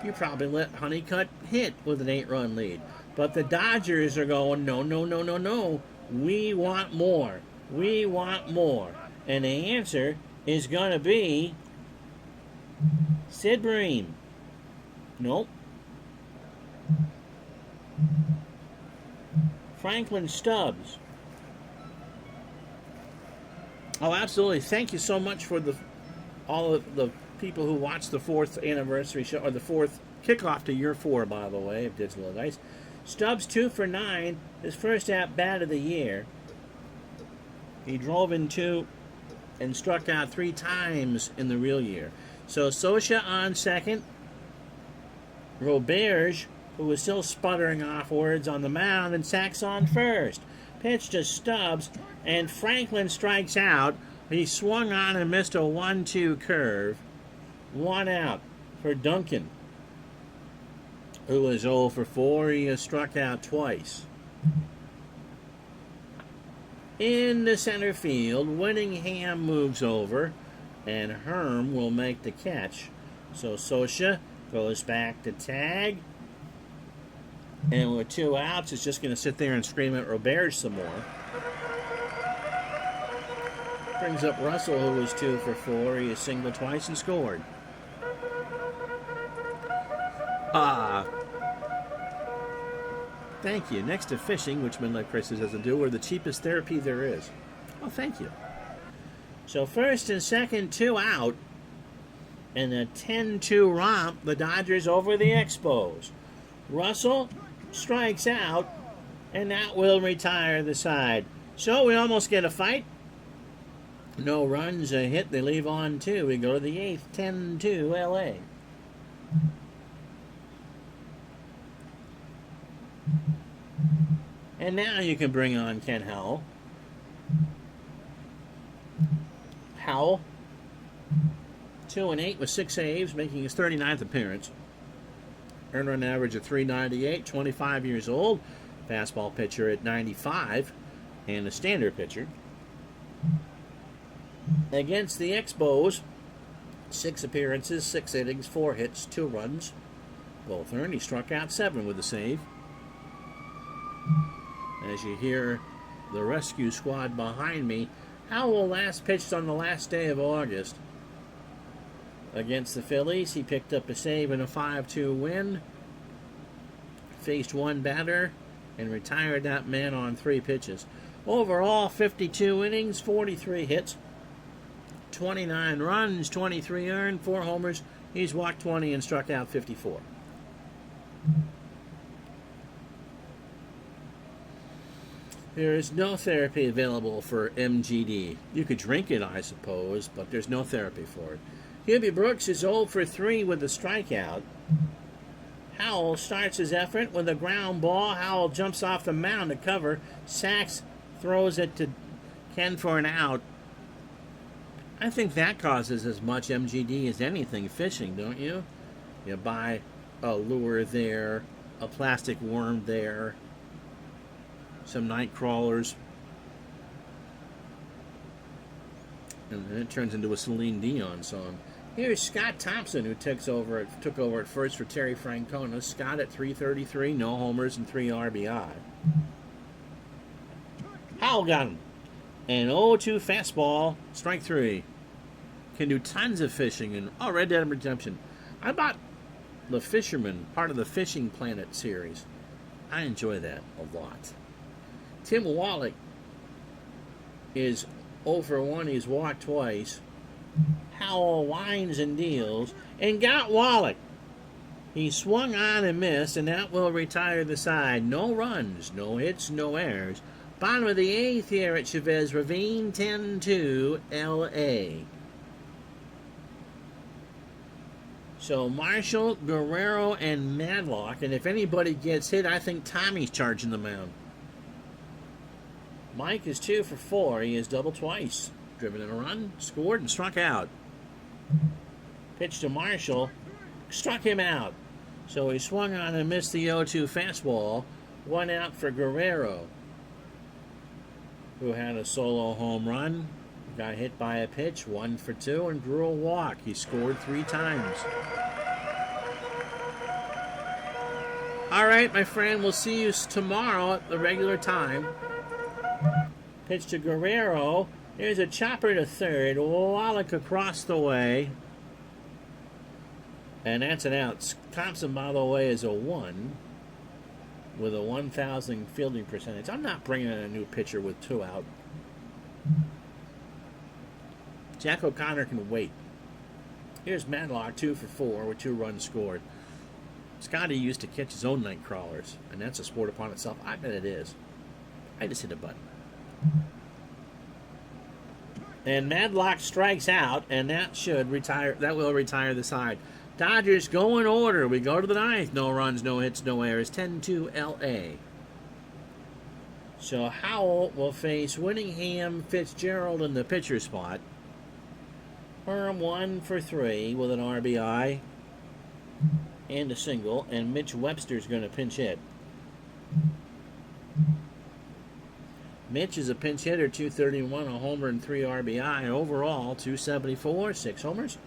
you probably let Honeycutt hit with an 8-run lead. But the Dodgers are going, no, no, no, no, no. We want more. We want more. And the answer is going to be Sid Bream. Nope. Franklin Stubbs. Oh, absolutely. Thank you so much for all of the people who watched the 4th anniversary show, or the 4th kickoff to year 4, by the way, of Digital Dice. Stubbs 2 for 9, his first at-bat of the year. He drove in 2 and struck out 3 times in the real year. So Scioscia on second. Roberge, who was still sputtering off words on the mound, and Sachs on first. Pitch to Stubbs, and Franklin strikes out. He swung on and missed a 1-2 curve. 1 out for Duncan, who was 0 for 4. He has struck out twice. In the center field, Winningham moves over, and Herm will make the catch. So Scioscia goes back to tag. And with 2 outs, it's just going to sit there and scream at Roberge some more. Brings up Russell, who was 2 for 4. He has singled twice and scored. Thank you. Next to fishing, which Midlife Crisis has to do, we're the cheapest therapy there is. Oh, thank you. So first and second, 2 out. And a 10-2 romp, the Dodgers over the Expos. Russell strikes out, and that will retire the side. So we almost get a fight. No runs, a hit, they leave on 2. We go to the 8th, 10-2 LA. And now you can bring on Ken Howell. Howell, 2-8 with 6 saves, making his 39th appearance. Earned run average of 398, 25 years old. Fastball pitcher at 95, and a standard pitcher. Against the Expos, 6 appearances, 6 innings, 4 hits, 2 runs. Both earned. He struck out 7 with a save. As you hear the rescue squad behind me, Howell last pitched on the last day of August. Against the Phillies, he picked up a save and a 5-2 win. Faced 1 batter and retired that man on 3 pitches. Overall, 52 innings, 43 hits, 29 runs, 23 earned, 4 homers. He's walked 20 and struck out 54. There is no therapy available for MGD. You could drink it, I suppose, but there's no therapy for it. Hubie Brooks is 0 for 3 with a strikeout. Howell starts his effort with a ground ball. Howell jumps off the mound to cover. Sachs throws it to Ken for an out. I think that causes as much MGD as anything fishing, don't you? You buy a lure there, a plastic worm there, some night crawlers, and then it turns into a Celine Dion song. Here's Scott Thompson, who took over at first for Terry Francona. Scott at 333, no homers and 3 RBI. Howell got him. An 0-2 fastball, strike 3. Can do tons of fishing. And Red Dead Redemption. I bought The Fisherman, part of the Fishing Planet series. I enjoy that a lot. Tim Wallach is 0 for 1. He's walked twice. Howell winds and deals and got Wallach. He swung on and missed, and that will retire the side. No runs, no hits, no errors. Bottom of the 8th here at Chavez Ravine, 10-2 LA. So Marshall, Guerrero, and Madlock, and if anybody gets hit, I think Tommy's charging the mound. Mike is 2 for 4. He has doubled twice. Driven in a run, scored, and struck out. Pitch to Marshall, struck him out. So he swung on and missed the 0-2 fastball. 1 out for Guerrero, who had a solo home run. Got hit by a pitch, 1 for 2, and drew a walk. He scored 3 times. All right, my friend, we'll see you tomorrow at the regular time. Pitch to Guerrero. There's a chopper to third. Wallach across the way. And that's an out. Thompson, by the way, is a 1 with a 1,000 fielding percentage. I'm not bringing in a new pitcher with 2 out. Jack O'Connor can wait. Here's Madlock, 2 for 4 with 2 runs scored. Scotty used to catch his own night crawlers, and that's a sport upon itself. I bet it is. I just hit a button. And Madlock strikes out, and that will retire the side. Dodgers go in order. We go to the ninth. No runs, no hits, no errors. 10-2 LA. So Howell will face Winningham, Fitzgerald in the pitcher spot. Herm 1 for 3 with an RBI and a single, and Mitch Webster's going to pinch hit. Mitch is a pinch hitter, 231, a homer and 3 RBI. Overall, 274, 6 homers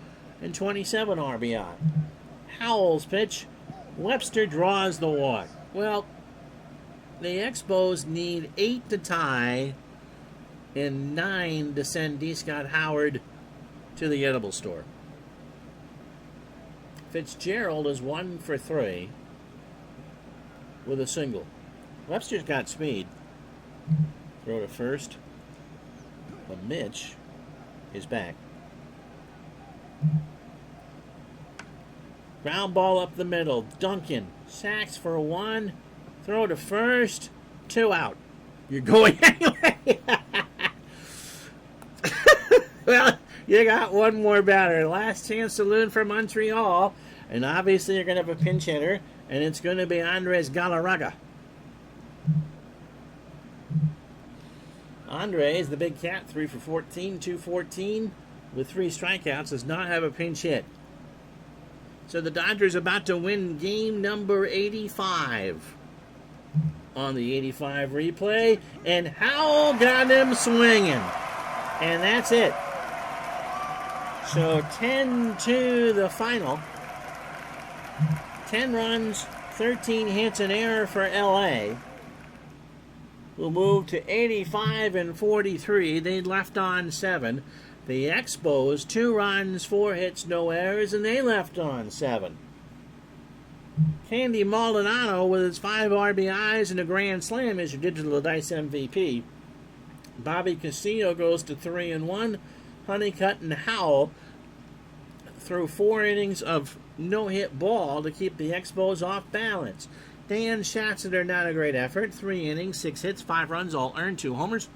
and 27 RBI. Howell's pitch. Webster draws the walk. Well, the Expos need 8 to tie and 9 to send D. Scott Howard to the edible store. Fitzgerald is 1 for 3 with a single. Webster's got speed. Throw to first. But Mitch is back. Ground ball up the middle. Duncan sacks for 1. Throw to first. 2 out. You're going anyway. Well, you got one more batter. Last chance saloon for Montreal. And obviously you're going to have a pinch hitter. And it's going to be Andres Galarraga. Andres, the big cat, 3 for 14, 214 with 3 strikeouts, does not have a pinch hit. So the Dodgers about to win game number 85 on the 85 replay. And Howell got him swinging. And that's it. So 10-2 the final. 10 runs, 13 hits, an error for LA. We'll move to 85 and 43. They left on 7. The Expos, 2 runs, 4 hits, no errors, and they left on 7. Candy Maldonado with his 5 RBIs and a grand slam is your digital dice MVP. Bobby Castillo goes to 3 and 1. Honeycutt and Howell threw 4 innings of no-hit ball to keep the Expos off balance. Dan Schatzeder, not a great effort. 3 innings, 6 hits, 5 runs, all earned, 2 homers.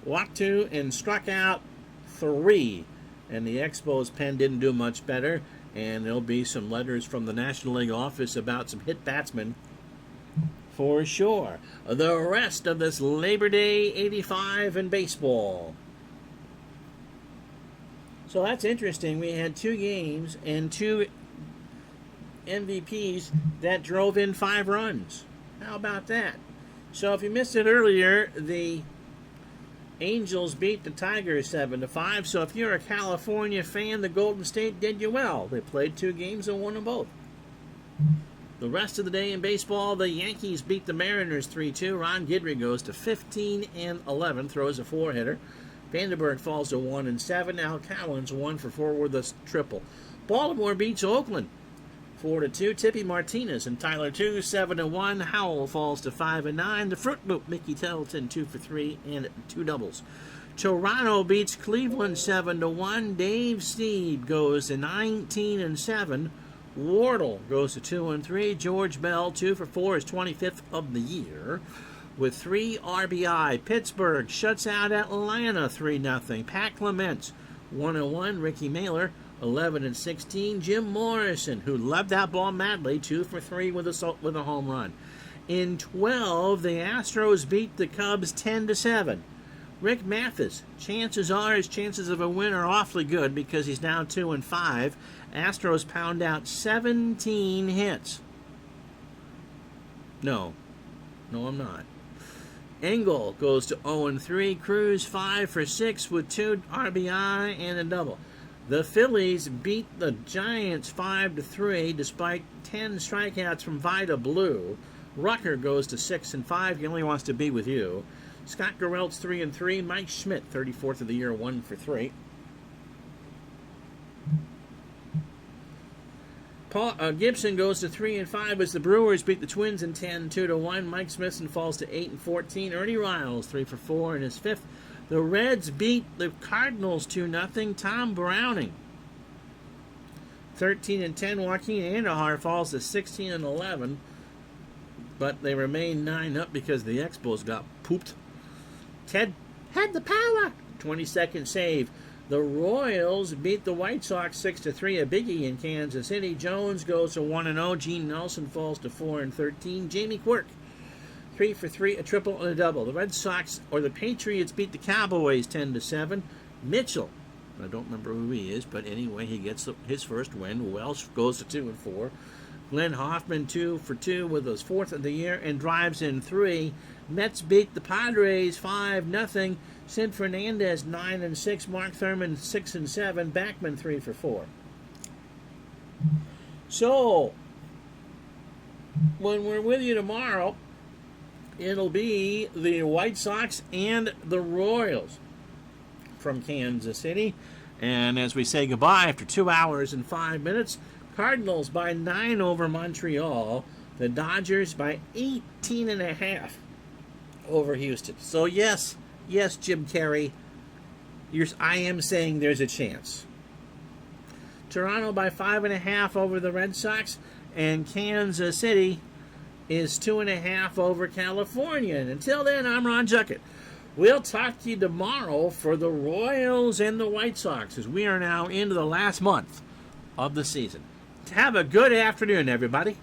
Walked 2 and struck out 3. And the Expos pen didn't do much better. And there'll be some letters from the National League office about some hit batsmen for sure. The rest of this Labor Day 85 in baseball. So that's interesting. We had 2 games and 2 MVPs that drove in 5 runs. How about that? So if you missed it earlier, the Angels beat the Tigers 7-5. So if you're a California fan, the Golden State did you well. They played 2 games and won them both. The rest of the day in baseball, the Yankees beat the Mariners 3-2. Ron Guidry goes to 15 and 11, throws a 4-hitter. Vandenberg falls to 1 and 7. Al Collins 1 for 4 with a triple. Baltimore beats Oakland 4-2. Tippy Martinez and Tyler 2, 7-1. Howell falls to 5 and 9. The Fruit Boot, Mickey Tettleton 2 for 3 and 2 doubles. Toronto beats Cleveland 7-1. Dave Steed goes to 19 and 7. Wardle goes to 2 and 3. George Bell 2 for 4, his 25th of the year with 3 RBI. Pittsburgh shuts out Atlanta 3-0. Pat Clements 1-1. Ricky Mailer 11 and 16. Jim Morrison, who loved that ball madly, 2 for 3 with a home run. In 12, the Astros beat the Cubs 10-7. Rick Mathis, chances are his chances of a win are awfully good because he's now 2 and 5. Astros pound out 17 hits. No, I'm not. Engel goes to 0 and 3. Cruz 5 for 6 with 2 RBI and a double. The Phillies beat the Giants 5-3 despite 10 strikeouts from Vida Blue. Rucker goes to 6 and 5. He only wants to be with you. Scott Garrelt's 3 and 3. Mike Schmidt, 34th of the year, 1 for 3. Gibson goes to 3 and 5 as the Brewers beat the Twins in 10 2-1. Mike Smithson falls to 8 and 14. Ernie Riles 3 for 4 in his 5th. The Reds beat the Cardinals 2-0. Tom Browning 13 and 10. Joaquin Andahar falls to 16 and 11, but they remain 9 up because the Expos got pooped. Ted had the power. 22nd save. The Royals beat the White Sox 6-3, a biggie in Kansas City. Jones goes to 1-0. Gene Nelson falls to 4-13. Jamie Quirk, 3 for 3, a triple and a double. The Red Sox, or the Patriots, beat the Cowboys 10-7. Mitchell, I don't remember who he is, but anyway, he gets his first win. Welsh goes to 2-4. Glenn Hoffman 2 for 2 with his 4th of the year and drives in 3. Mets beat the Padres 5-0. Sid Fernandez 9-6. Mark Thurman 6-7. Backman 3 for 4. So when we're with you tomorrow, it'll be the White Sox and the Royals from Kansas City. And as we say goodbye after 2 hours and 5 minutes, Cardinals by 9 over Montreal. The Dodgers by 18.5 over Houston. So yes, Jim Carrey, I am saying there's a chance. Toronto by 5.5 over the Red Sox, and Kansas City is 2.5 over California. And until then, I'm Ron Juckett. We'll talk to you tomorrow for the Royals and the White Sox, as we are now into the last month of the season. Have a good afternoon, everybody.